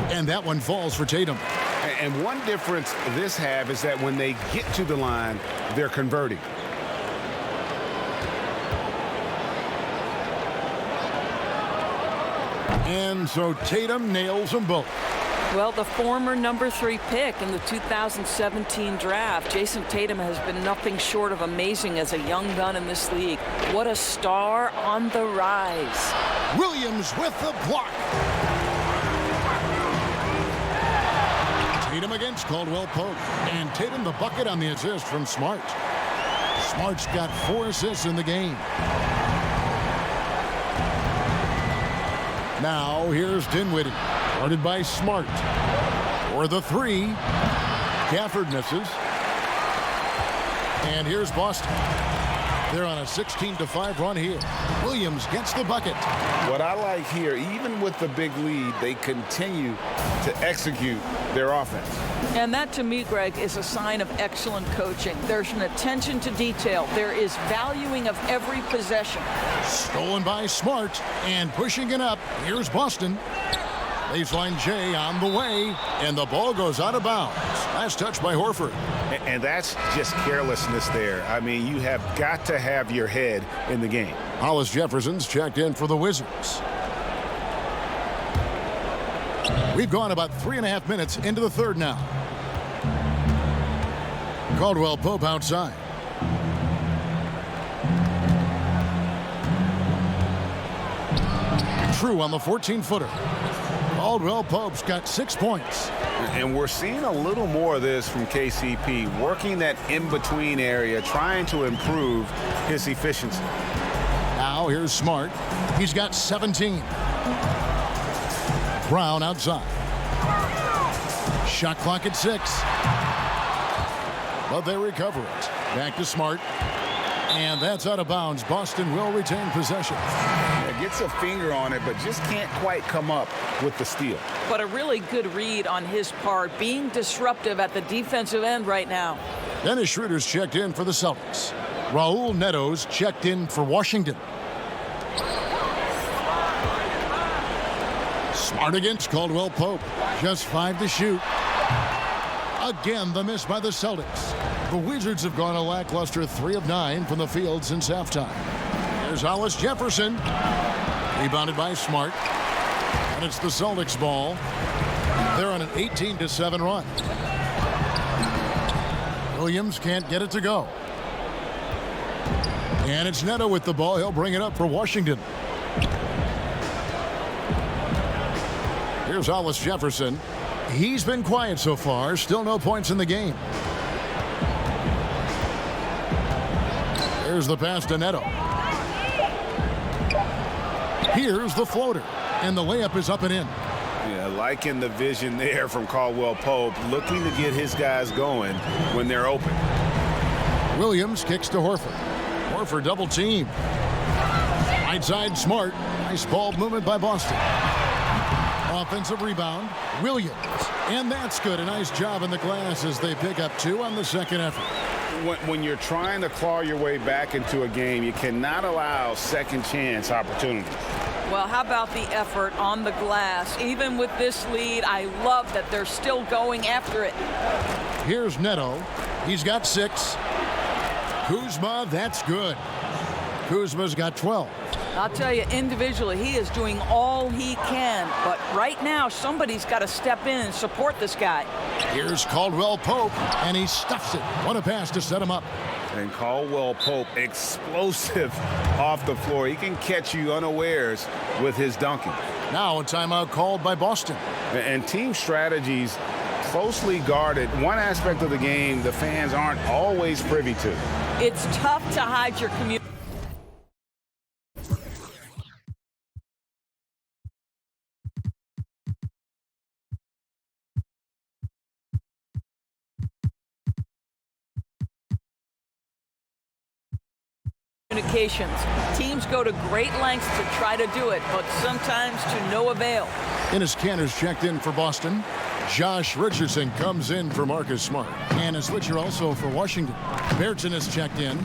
And that one falls for Tatum. And one difference this have is that when they get to the line, they're converting. And so Tatum nails them both. Well, the former number 3 pick in the 2017 draft, Jayson Tatum has been nothing short of amazing as a young gun in this league. What a star on the rise. Williams with the block. Tatum against Caldwell Pope. And Tatum the bucket on the assist from Smart. Smart's got 4 assists in the game. Now here's Dinwiddie. Guarded by Smart. For the 3. Gafford misses. And here's Boston. They're on a 16-5 run here. Williams gets the bucket. What I like here, even with the big lead, they continue to execute their offense. And that, to me, Greg, is a sign of excellent coaching. There's an attention to detail. There is valuing of every possession. Stolen by Smart and pushing it up. Here's Boston. Baseline J on the way, and the ball goes out of bounds. Last touch by Horford. And that's just carelessness there. I mean, you have got to have your head in the game. Hollis Jefferson's checked in for the Wizards. We've gone about 3.5 minutes into the third now. Caldwell Pope outside. True on the 14-footer. Caldwell Pope's got 6 points. And we're seeing a little more of this from KCP, working that in-between area, trying to improve his efficiency. Now here's Smart. He's got 17. Brown outside. Shot clock at 6. But they recover it. Back to Smart. And that's out of bounds. Boston will retain possession. Yeah, gets a finger on it, but just can't quite come up with the steal. But a really good read on his part, being disruptive at the defensive end right now. Dennis Schroeder's checked in for the Celtics. Raul Neto's checked in for Washington. Smart against Caldwell Pope. Just 5 to shoot. Again, the miss by the Celtics. The Wizards have gone a lackluster 3 of 9 from the field since halftime. There's Hollis Jefferson. Rebounded by Smart. And it's the Celtics ball. They're on an 18-7 run. Williams can't get it to go. And it's Neto with the ball. He'll bring it up for Washington. Here's Hollis Jefferson. He's been quiet so far. Still no points in the game. Here's the pass to Neto. Here's the floater. And the layup is up and in. Yeah, liking the vision there from Caldwell Pope, looking to get his guys going when they're open. Williams kicks to Horford. Horford double team. Right side Smart. Nice ball movement by Boston. Offensive rebound. Williams. And that's good. A nice job in the glass as they pick up 2 on the second effort. When you're trying to claw your way back into a game, you cannot allow second chance opportunities. Well, how about the effort on the glass? Even with this lead, I love that they're still going after it. Here's Neto. He's got 6. Kuzma, that's good. Kuzma's got 12. I'll tell you, individually, he is doing all he can. But right now, somebody's got to step in and support this guy. Here's Caldwell Pope, and he stuffs it. What a pass to set him up. And Caldwell Pope, explosive off the floor. He can catch you unawares with his dunking. Now a timeout called by Boston. And team strategies closely guarded. One aspect of the game the fans aren't always privy to. It's tough to hide your community. communications. Teams go to great lengths to try to do it, but sometimes to no avail. Enes Kanter's checked in for Boston. Josh Richardson comes in for Marcus Smart. And a switcher also for Washington. Bairton has checked in.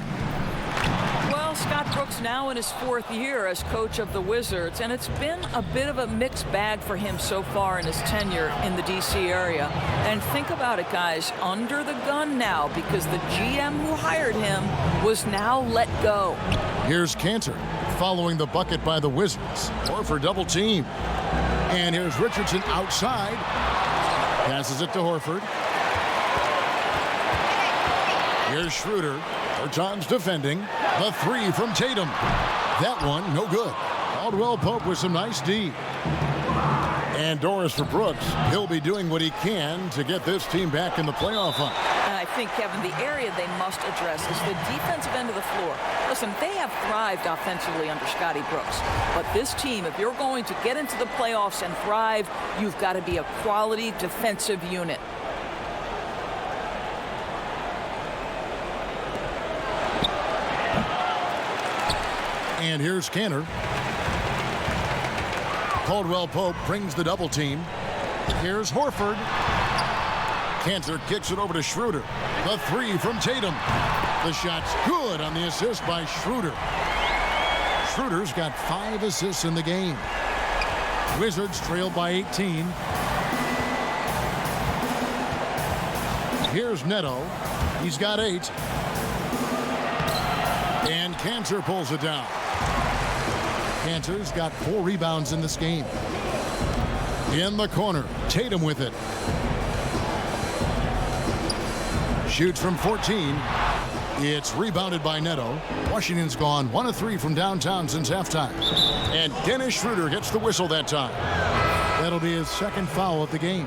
Well, Scott Brooks now in his 4th year as coach of the Wizards, and it's been a bit of a mixed bag for him so far in his tenure in the D.C. area. And think about it, guys, under the gun now because the GM who hired him was now let go. Here's Kanter following the bucket by the Wizards. Horford double team. And here's Richardson outside. Passes it to Horford. Here's Schroeder. Bertans defending. The 3 from Tatum. That one, no good. Caldwell Pope with some nice D. And Doris for Brooks. He'll be doing what he can to get this team back in the playoff hunt. And I think, Kevin, the area they must address is the defensive end of the floor. Listen, they have thrived offensively under Scotty Brooks. But this team, if you're going to get into the playoffs and thrive, you've got to be a quality defensive unit. And here's Kanter. Caldwell Pope brings the double team. Here's Horford. Kanter kicks it over to Schroeder. The 3 from Tatum. The shot's good on the assist by Schroeder. Schroeder's got 5 assists in the game. Wizards trail by 18. Here's Neto. He's got 8. And Kanter pulls it down. Kanter's got 4 rebounds in this game. In the corner, Tatum with it. Shoots from 14. It's rebounded by Neto. Washington's gone 1 of 3 from downtown since halftime. And Dennis Schroeder gets the whistle that time. That'll be his 2nd foul of the game.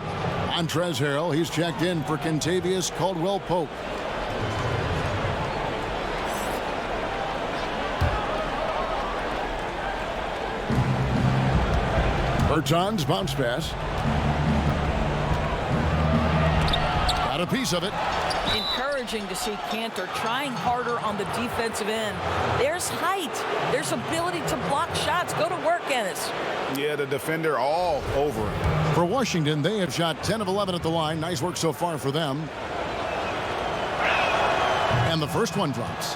Montrezl Harrell, he's checked in for Kentavious Caldwell-Pope. Bertans bounce pass. Got a piece of it. Encouraging to see Kanter trying harder on the defensive end. There's height. There's ability to block shots. Go to work, Ennis. Yeah, the defender all over him. For Washington, they have shot 10 of 11 at the line. Nice work so far for them. And the first one drops.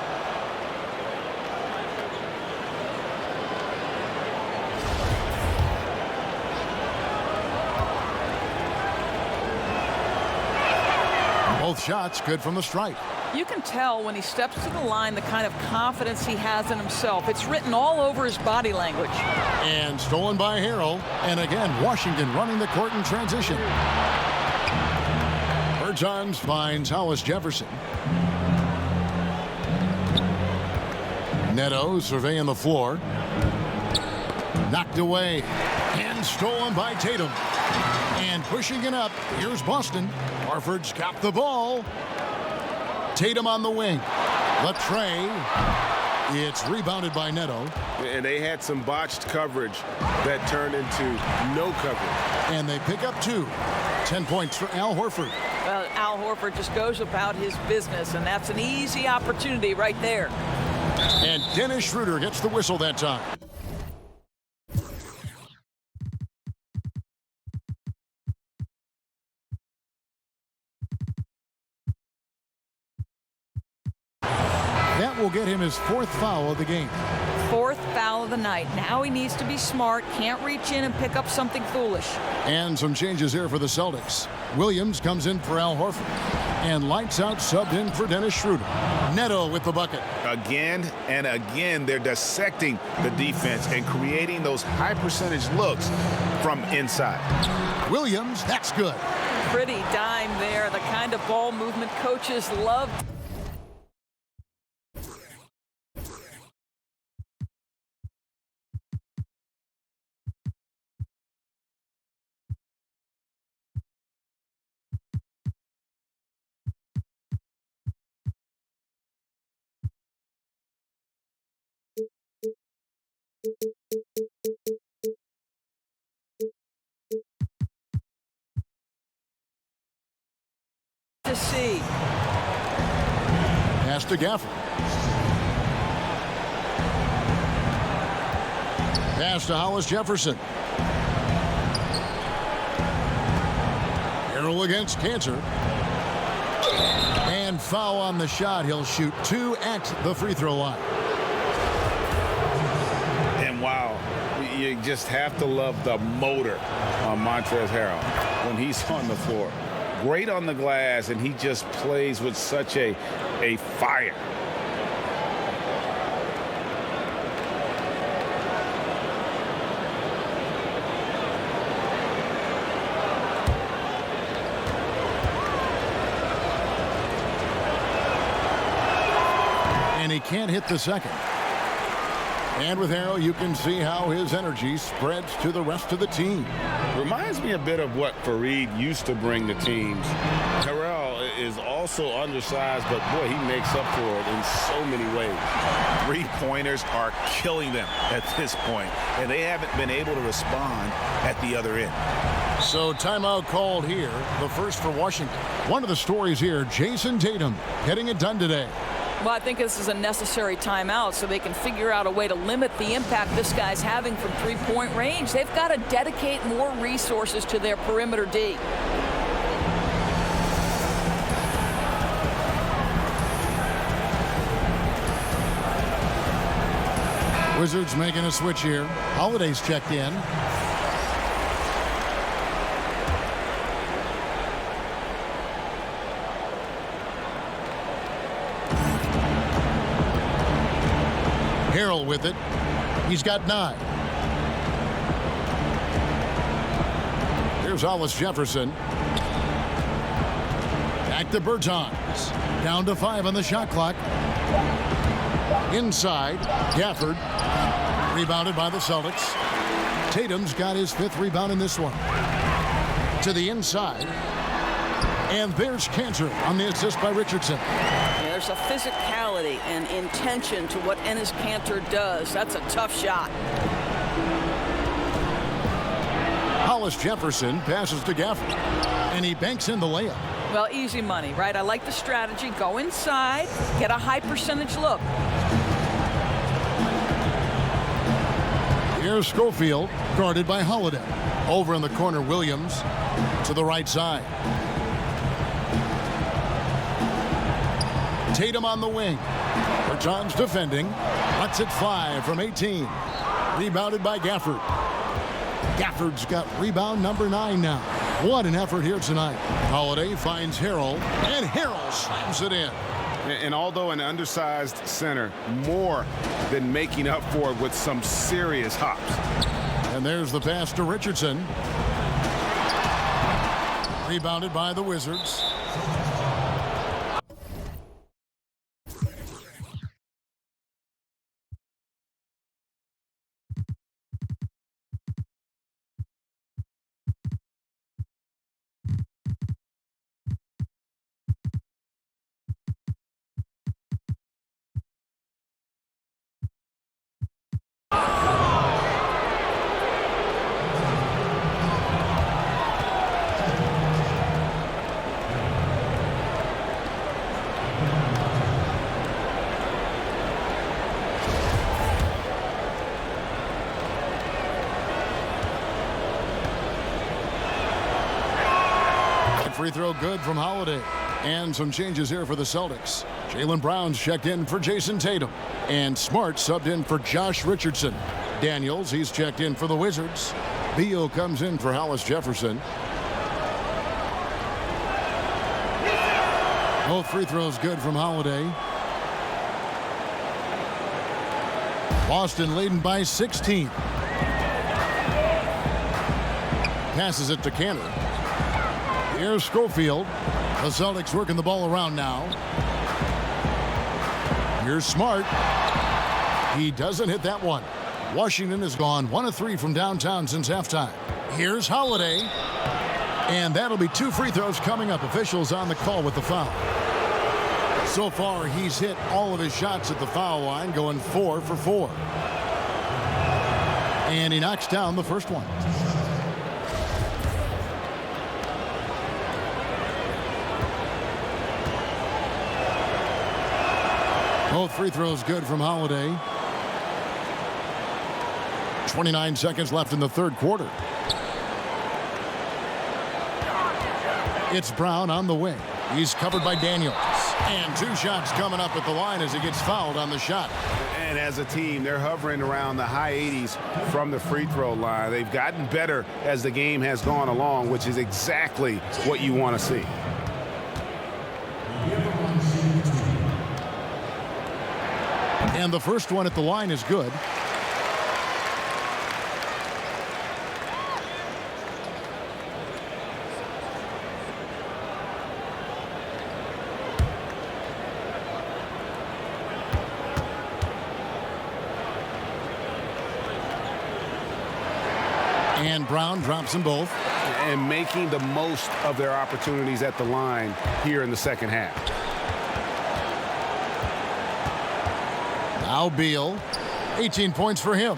Both shots good from the stripe. You can tell when he steps to the line the kind of confidence he has in himself. It's written all over his body language. And stolen by Harrell. And again, Washington running the court in transition. Bertans finds Hollis Jefferson. Neto surveying the floor. Knocked away. And stolen by Tatum. And pushing it up, here's Boston. Horford's got the ball. Tatum on the wing. Latrey. It's rebounded by Neto. And they had some botched coverage that turned into no coverage. And they pick up 2. 10 points for Al Horford. Well, Al Horford just goes about his business, and that's an easy opportunity right there. And Dennis Schroeder gets the whistle that time. That will get him his 4th foul of the game. 4th foul of the night. Now he needs to be smart. Can't reach in and pick up something foolish. And some changes here for the Celtics. Williams comes in for Al Horford. And lights out subbed in for Dennis Schroeder. Neto with the bucket. Again and again, they're dissecting the defense and creating those high percentage looks from inside. Williams, that's good. Pretty dime there. The kind of ball movement coaches love. To see. Pass to Gafford. Pass to Hollis Jefferson. Harrell against Cantor. And foul on the shot. He'll shoot 2 at the free throw line. And wow, you just have to love the motor on Montrezl Harrell when he's on the floor. Great on the glass, and he just plays with such a fire. And he can't hit the second. And with Harrell, you can see how his energy spreads to the rest of the team. Reminds me a bit of what Fareed used to bring to teams. Harrell is also undersized, but boy, he makes up for it in so many ways. Three-pointers are killing them at this point, and they haven't been able to respond at the other end. So timeout called here, the first for Washington. One of the stories here, Jayson Tatum getting it done today. Well, I think this is a necessary timeout so they can figure out a way to limit the impact this guy's having from three-point range. They've got to dedicate more resources to their perimeter D. Wizards making a switch here. Holiday's checked in. Harrell with it. He's got 9. Here's Hollis Jefferson. Back to Bertans. Down to 5 on the shot clock. Inside, Gafford. Rebounded by the Celtics. Tatum's got his 5th rebound in this one. To the inside. And there's Cantor on the assist by Richardson. Yeah, there's a physicality and intention to what Enes Kanter does. That's a tough shot. Hollis Jefferson passes to Gafford. And he banks in the layup. Well, easy money, right? I like the strategy. Go inside, get a high percentage look. Here's Schofield, guarded by Holiday. Over in the corner, Williams to the right side. Tatum on the wing. Bertans defending. Lets it fly from 18. Rebounded by Gafford. Gafford's got rebound number 9 now. What an effort here tonight. Holiday finds Harrell, and Harrell slams it in. And although an undersized center, more than making up for it with some serious hops. And there's the pass to Richardson. Rebounded by the Wizards. Free throw good from Holiday. And some changes here for the Celtics. Jaylen Brown's checked in for Jayson Tatum. And Smart subbed in for Josh Richardson. Daniels, he's checked in for the Wizards. Beal comes in for Hollis Jefferson. Both free throws good from Holiday. Boston leading by 16. Passes it to Cantor. Here's Schofield. The Celtics working the ball around now. Here's Smart. He doesn't hit that one. Washington has gone 1 of 3 from downtown since halftime. Here's Holiday. And that'll be 2 free throws coming up. Officials on the call with the foul. So far, he's hit all of his shots at the foul line, going 4 for 4. And he knocks down the first one. Both free throws good from Holiday. 29 seconds left in the third quarter. It's Brown on the wing. He's covered by Daniels. And 2 shots coming up at the line as he gets fouled on the shot. And as a team, they're hovering around the high 80s from the free throw line. They've gotten better as the game has gone along, which is exactly what you want to see. And the first one at the line is good. And Brown drops them both. And making the most of their opportunities at the line here in the second half. Now Beal, 18 points for him.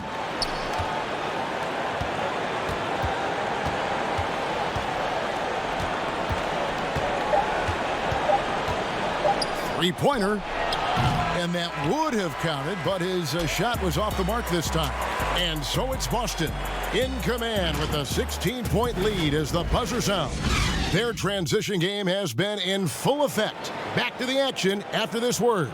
Three-pointer. And that would have counted, but his shot was off the mark this time. And so it's Boston in command with a 16-point lead as the buzzer sounds. Their transition game has been in full effect. Back to the action after this word.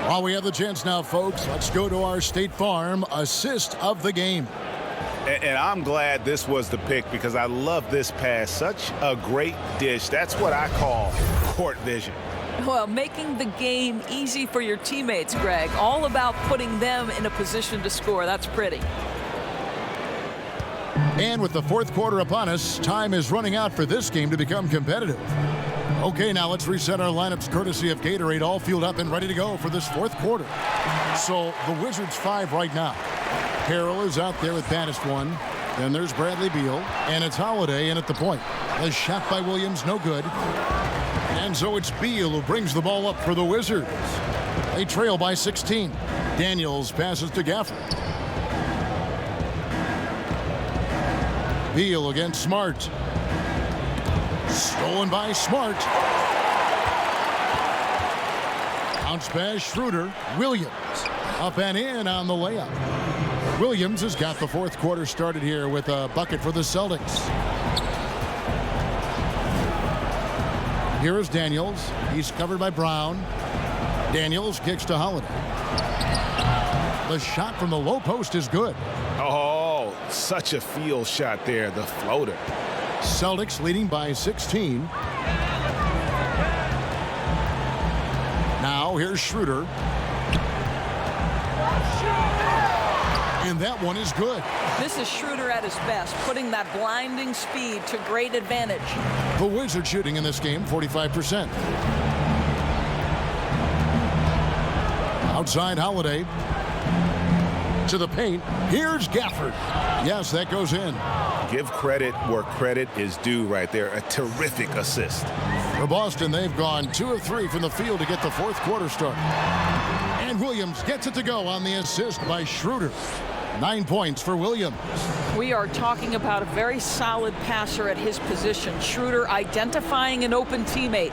While we have the chance now, folks, let's go to our State Farm assist of the game. And I'm glad this was the pick because I love this pass. Such a great dish. That's what I call court vision. Well, making the game easy for your teammates, Greg. All about putting them in a position to score. That's pretty. And with the fourth quarter upon us, time is running out for this game to become competitive. Okay, now let's reset our lineups courtesy of Gatorade, all fueled up and ready to go for this fourth quarter. So the Wizards 5 right now. Harrell is out there with baddest one. Then there's Bradley Beal, and it's Holiday in at the point. A shot by Williams, no good. And so it's Beal who brings the ball up for the Wizards. They trail by 16. Daniels passes to Gafford. Beal against Smart. Stolen by Smart. Bounce pass, Schroeder. Williams up and in on the layup. Williams has got the fourth quarter started here with a bucket for the Celtics. Here is Daniels. He's covered by Brown. Daniels kicks to Holiday. The shot from the low post is good. Oh, such a field shot there, the floater. Celtics leading by 16. Now here's Schroeder. And that one is good. This is Schroeder at his best, putting that blinding speed to great advantage. The Wizards shooting in this game 45%. Outside Holiday. To the paint. Here's Gafford. Yes, that goes in. Give credit where credit is due right there. A terrific assist. For Boston, they've gone 2 of 3 from the field to get the fourth quarter started. And Williams gets it to go on the assist by Schroeder. 9 points for Williams. We are talking about a very solid passer at his position. Schroeder identifying an open teammate.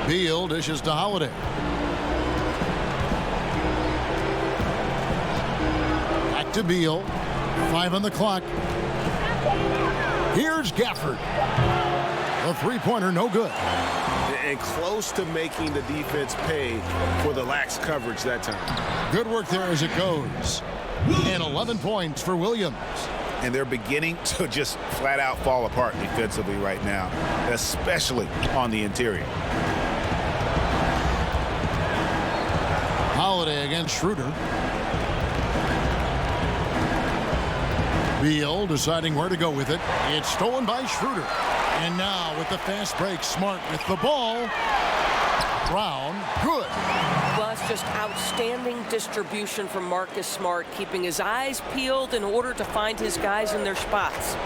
Beal dishes to Holiday. Back to Beal. 5 on the clock. Here's Gafford. The three-pointer, no good. And close to making the defense pay for the lax coverage that time. Good work there as it goes. And 11 points for Williams. And they're beginning to just flat out fall apart defensively right now, especially on the interior. Holiday against Schroeder. Beal deciding where to go with it. It's stolen by Schroeder. And now with the fast break, Smart with the ball. Brown, good. Well, it's just outstanding distribution from Marcus Smart, keeping his eyes peeled in order to find his guys in their spots.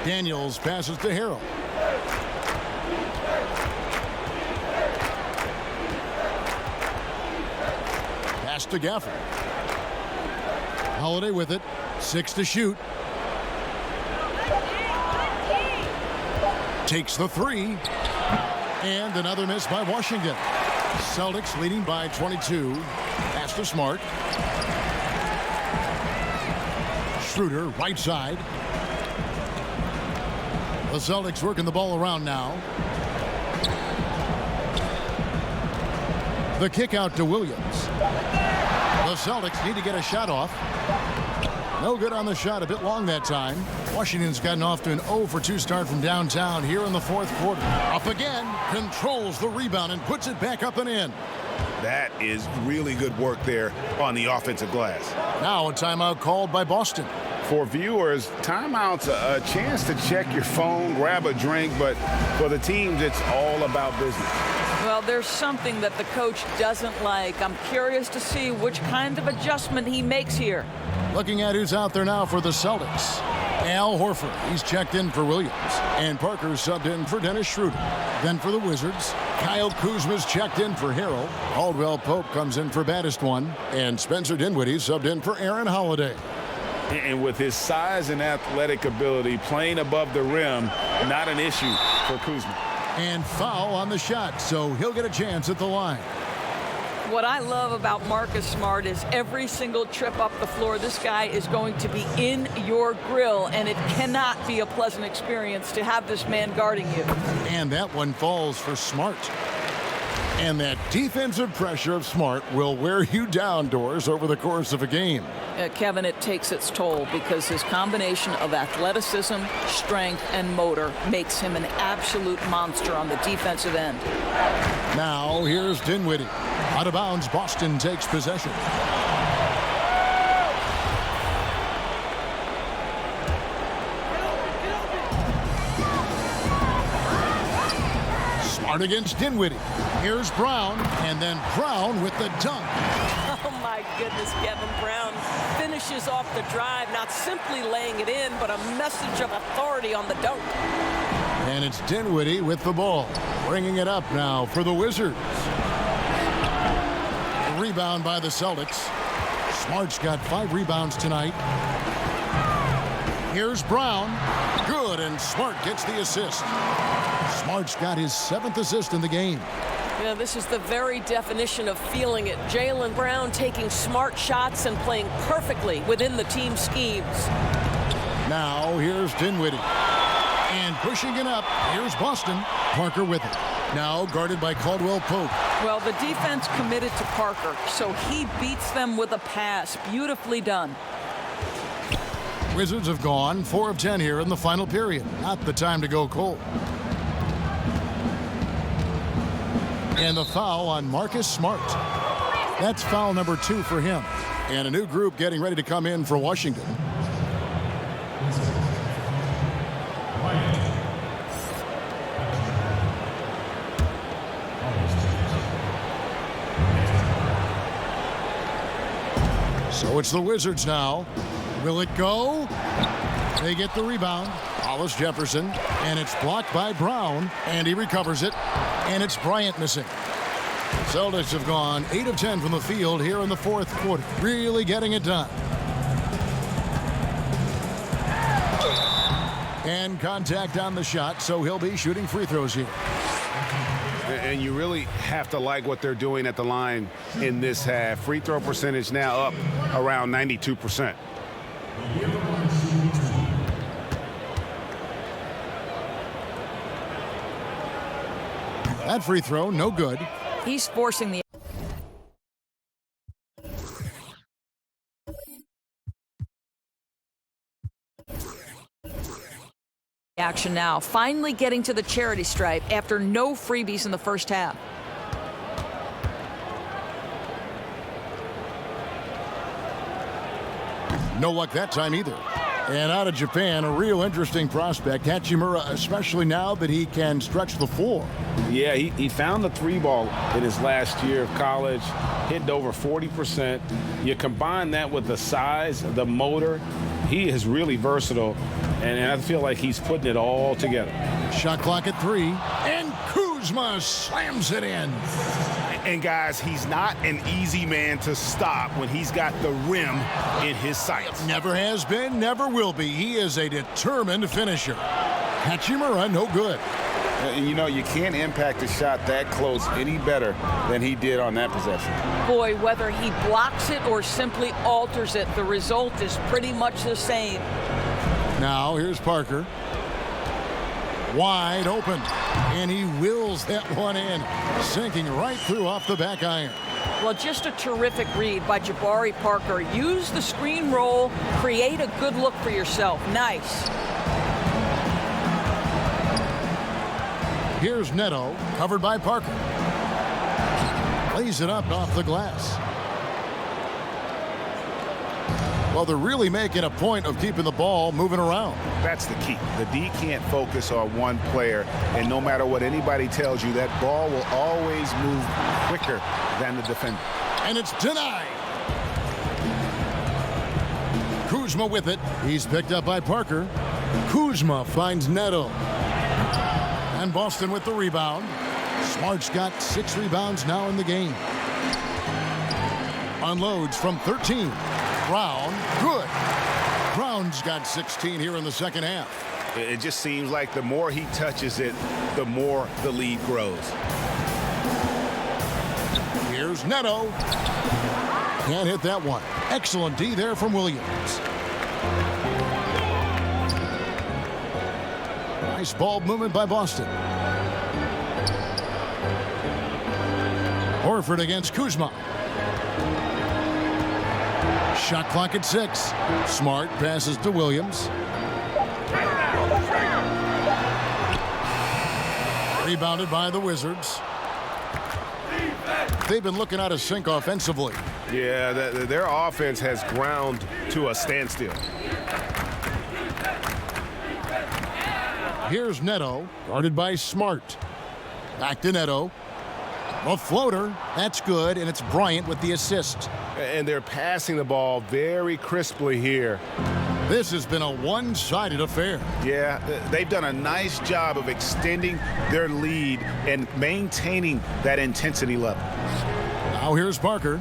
Daniels passes to Harrell. to Gafford. Holiday with it. 6 to shoot. Takes the 3. And another miss by Washington. Celtics leading by 22. Pass to Smart. Schroeder, right side. The Celtics working the ball around now. The kick out to Williams. The Celtics need to get a shot off. No good on the shot, a bit long that time. Washington's gotten off to an 0 for 2 start from downtown here in the fourth quarter. Up again, controls the rebound and puts it back up and in. That is really good work there on the offensive glass. Now a timeout called by Boston. For viewers, timeout's a chance to check your phone, grab a drink, but for the teams, it's all about business. Well, there's something that the coach doesn't like. I'm curious to see which kind of adjustment he makes here. Looking at who's out there now for the Celtics. Al Horford, he's checked in for Williams. And Parker subbed in for Dennis Schroeder. Then for the Wizards, Kyle Kuzma's checked in for Harrell. Caldwell Pope comes in for baddest one. And Spencer Dinwiddie subbed in for Aaron Holiday. And with his size and athletic ability, playing above the rim, not an issue for Kuzma. And foul on the shot, so he'll get a chance at the line. What I love about Marcus Smart is every single trip up the floor, this guy is going to be in your grill, and it cannot be a pleasant experience to have this man guarding you. And that one falls for Smart. And that defensive pressure of Smart will wear you down, Doors, over the course of a game. Kevin, it takes its toll because his combination of athleticism, strength, and motor makes him an absolute monster on the defensive end. Now here's Dinwiddie. Out of bounds, Boston takes possession. Smart against Dinwiddie. Here's Brown, and then Brown with the dunk. Oh, my goodness, Kevin Brown finishes off the drive, not simply laying it in, but a message of authority on the dunk. And it's Dinwiddie with the ball, bringing it up now for the Wizards. A rebound by the Celtics. Smart's got 5 rebounds tonight. Here's Brown. Good, and Smart gets the assist. Smart's got his 7th assist in the game. Yeah, this is the very definition of feeling it. Jaylen Brown taking smart shots and playing perfectly within the team schemes. Now here's Dinwiddie. And pushing it up, here's Boston. Parker with it. Now guarded by Caldwell Pope. Well, the defense committed to Parker, so he beats them with a pass. Beautifully done. Wizards have gone 4 of 10 here in the final period. Not the time to go cold. And the foul on Marcus Smart. That's foul number 2 for him. And a new group getting ready to come in for Washington. So it's the Wizards now. Will it go? They get the rebound. Hollis Jefferson. And it's blocked by Brown. And he recovers it. And it's Bryant missing. Celtics have gone 8 of 10 from the field here in the fourth quarter. Really getting it done. And contact on the shot, so he'll be shooting free throws here. And you really have to like what they're doing at the line in this half. Free throw percentage now up around 92%. That free throw, no good. He's forcing the action now. Finally getting to the charity stripe after no freebies in the first half. No luck that time either. And out of Japan, a real interesting prospect, Hachimura, especially now that he can stretch the floor. Yeah, he found the 3-ball in his last year of college, hitting over 40%. You combine that with the size, the motor, he is really versatile, and I feel like he's putting it all together. Shot clock at 3, and Kuzma slams it in. And guys, he's not an easy man to stop when he's got the rim in his sights. Never has been, never will be. He is a determined finisher. Hachimura, no good. You know, you can't impact a shot that close any better than he did on that possession. Boy, whether he blocks it or simply alters it, the result is pretty much the same. Now, here's Parker. Wide open. And he wills that one in, sinking right through off the back iron. Well, just a terrific read by Jabari Parker. Use the screen roll, create a good look for yourself. Nice. Here's Neto, covered by Parker. Lays it up off the glass. Well, they're really making a point of keeping the ball moving around. That's the key. The D can't focus on one player, and no matter what anybody tells you, that ball will always move quicker than the defender. And it's denied. Kuzma with it. He's picked up by Parker. Kuzma finds Neto. And Boston with the rebound. Smart's got 6 rebounds now in the game. Unloads from 13. Brown, good. Brown's got 16 here in the second half. It just seems like the more he touches it, the more the lead grows. Here's Neto. Can't hit that one. Excellent D there from Williams. Nice ball movement by Boston. Horford against Kuzma. Shot clock at 6. Smart passes to Williams. Rebounded by the Wizards. They've been looking out of sync offensively. Yeah, their offense has ground to a standstill. Here's Neto, guarded by Smart. Back to Neto. A floater, that's good, and it's Bryant with the assist. And they're passing the ball very crisply here. This has been a one-sided affair. Yeah, they've done a nice job of extending their lead and maintaining that intensity level. Now here's Parker.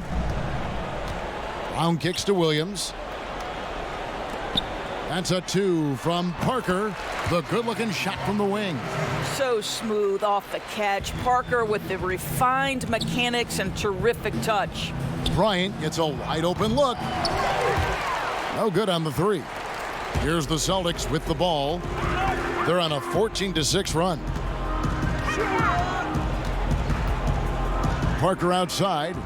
Brown kicks to Williams. That's a 2 from Parker. The good-looking shot from the wing. So smooth off the catch. Parker with the refined mechanics and terrific touch. Bryant gets a wide-open look. No good on the 3. Here's the Celtics with the ball. They're on a 14-6 run. Parker outside.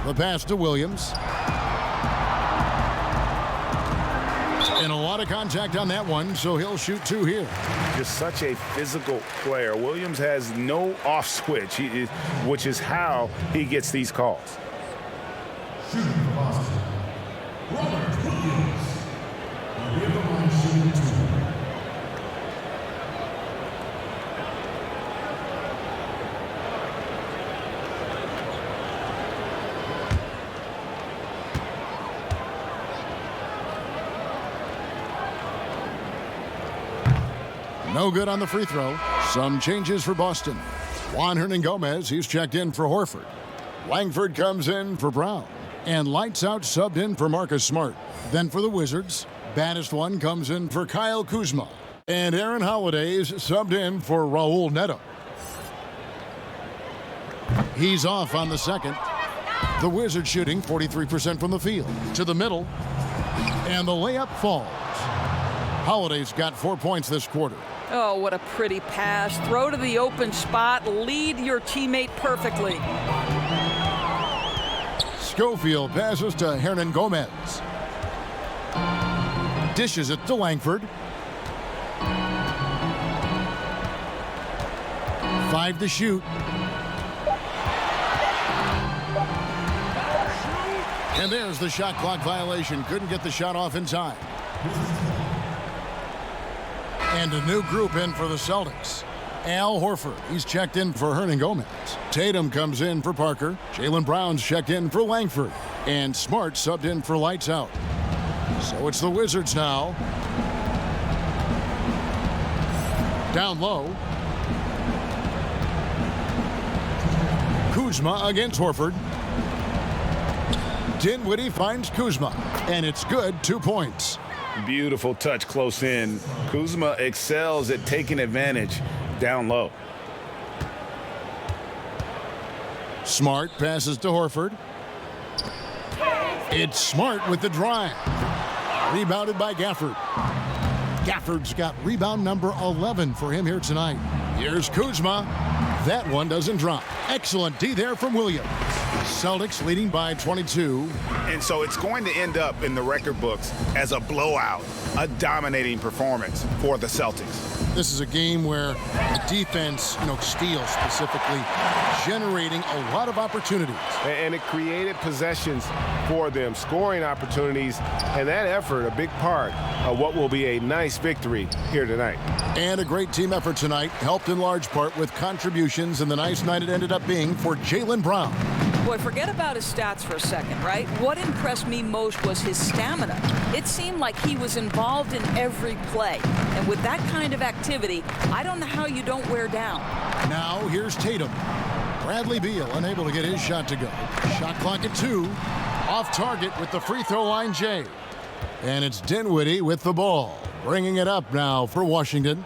The pass to Williams. And a lot of contact on that one, so he'll shoot 2 here. Just such a physical player. Williams has no off switch, which is how he gets these calls. No good on the free throw. Some changes for Boston. Juan Hernangomez, he's checked in for Horford. Langford comes in for Brown. And lights out subbed in for Marcus Smart. Then for the Wizards, baddest one comes in for Kyle Kuzma. And Aaron Holiday's subbed in for Raul Neto. He's off on the second. The Wizards shooting 43% from the field. To the middle. And the layup falls. Holiday's got 4 points this quarter. Oh, what a pretty pass. Throw to the open spot. Lead your teammate perfectly. Schofield passes to Hernangomez. Dishes it to Langford. 5 to shoot. And there's the shot clock violation. Couldn't get the shot off in time. And a new group in for the Celtics. Al Horford, he's checked in for Hernangomez. Tatum comes in for Parker. Jaylen Brown's checked in for Langford. And Smart subbed in for lights out. So it's the Wizards now. Down low. Kuzma against Horford. Dinwiddie finds Kuzma, and it's good. 2 points. Beautiful touch close in. Kuzma excels at taking advantage down low. Smart passes to Horford. It's Smart with the drive. Rebounded by Gafford. Gafford's got rebound number 11 for him here tonight. Here's Kuzma. That one doesn't drop. Excellent D there from Williams. Celtics leading by 22. And so it's going to end up in the record books as a blowout, a dominating performance for the Celtics. This is a game where the defense, steals specifically, generating a lot of opportunities. And it created possessions for them, scoring opportunities, and that effort, a big part of what will be a nice victory here tonight. And a great team effort tonight, helped in large part with contributions, and the nice night it ended up being for Jaylen Brown. Boy, forget about his stats for a second, right? What impressed me most was his stamina. It seemed like he was involved in every play. And with that kind of activity, I don't know how you don't wear down. Now here's Tatum. Bradley Beal unable to get his shot to go. Shot clock at 2. Off target with the free throw line, Jay. And it's Dinwiddie with the ball. Bringing it up now for Washington.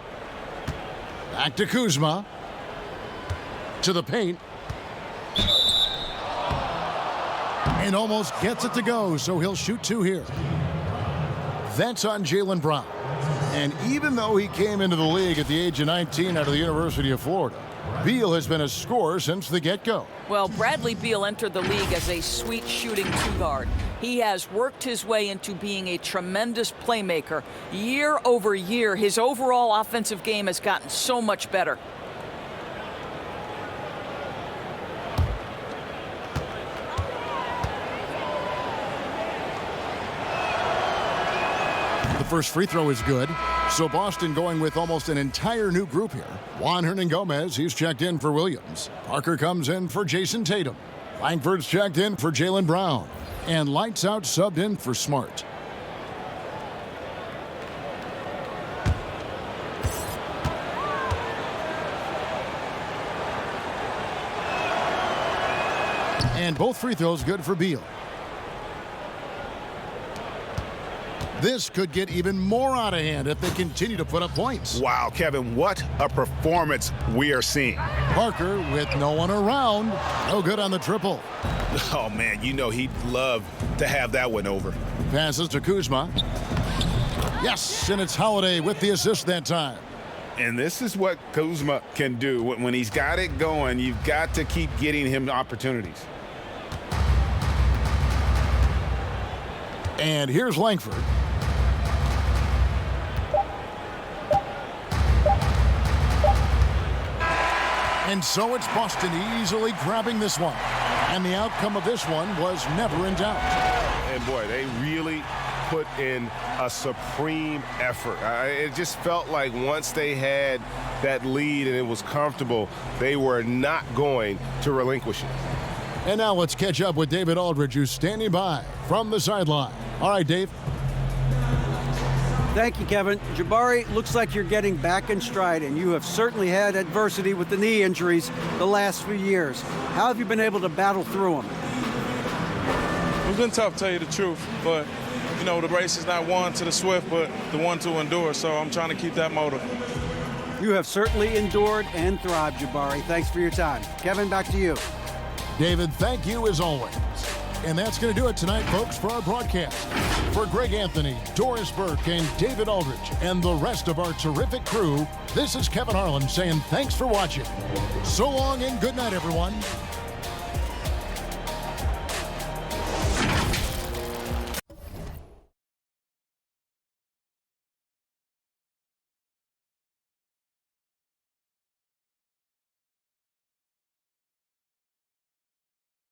Back to Kuzma. To the paint. And almost gets it to go, so he'll shoot 2 here. That's on Jaylen Brown. And even though he came into the league at the age of 19 out of the University of Florida, Beal has been a scorer since the get-go. Well, Bradley Beal entered the league as a sweet shooting two-guard. He has worked his way into being a tremendous playmaker. Year over year, his overall offensive game has gotten so much better. First free throw is good. So Boston going with almost an entire new group here. Juan Hernangomez, he's checked in for Williams. Parker comes in for Jayson Tatum. Langford's checked in for Jaylen Brown. And Lights Out subbed in for Smart. And both free throws good for Beal. This could get even more out of hand if they continue to put up points. Wow, Kevin, what a performance we are seeing. Parker with no one around. No good on the triple. Oh, man, he'd love to have that one over. Passes to Kuzma. Yes, and it's Holiday with the assist that time. And this is what Kuzma can do. When he's got it going, you've got to keep getting him opportunities. And here's Langford. And so it's Boston easily grabbing this one. And the outcome of this one was never in doubt. And boy, they really put in a supreme effort. It just felt like once they had that lead and it was comfortable, they were not going to relinquish it. And now let's catch up with David Aldridge, who's standing by from the sideline. All right, Dave. Thank you, Kevin. Jabari, looks like you're getting back in stride, and you have certainly had adversity with the knee injuries the last few years. How have you been able to battle through them? It's been tough, to tell you the truth, but, the race is not won to the swift, but the one to endure, so I'm trying to keep that motive. You have certainly endured and thrived, Jabari. Thanks for your time. Kevin, back to you. David, thank you as always. And that's going to do it tonight, folks, for our broadcast. For Greg Anthony, Doris Burke, and David Aldridge, and the rest of our terrific crew, this is Kevin Harlan saying thanks for watching. So long and good night, everyone.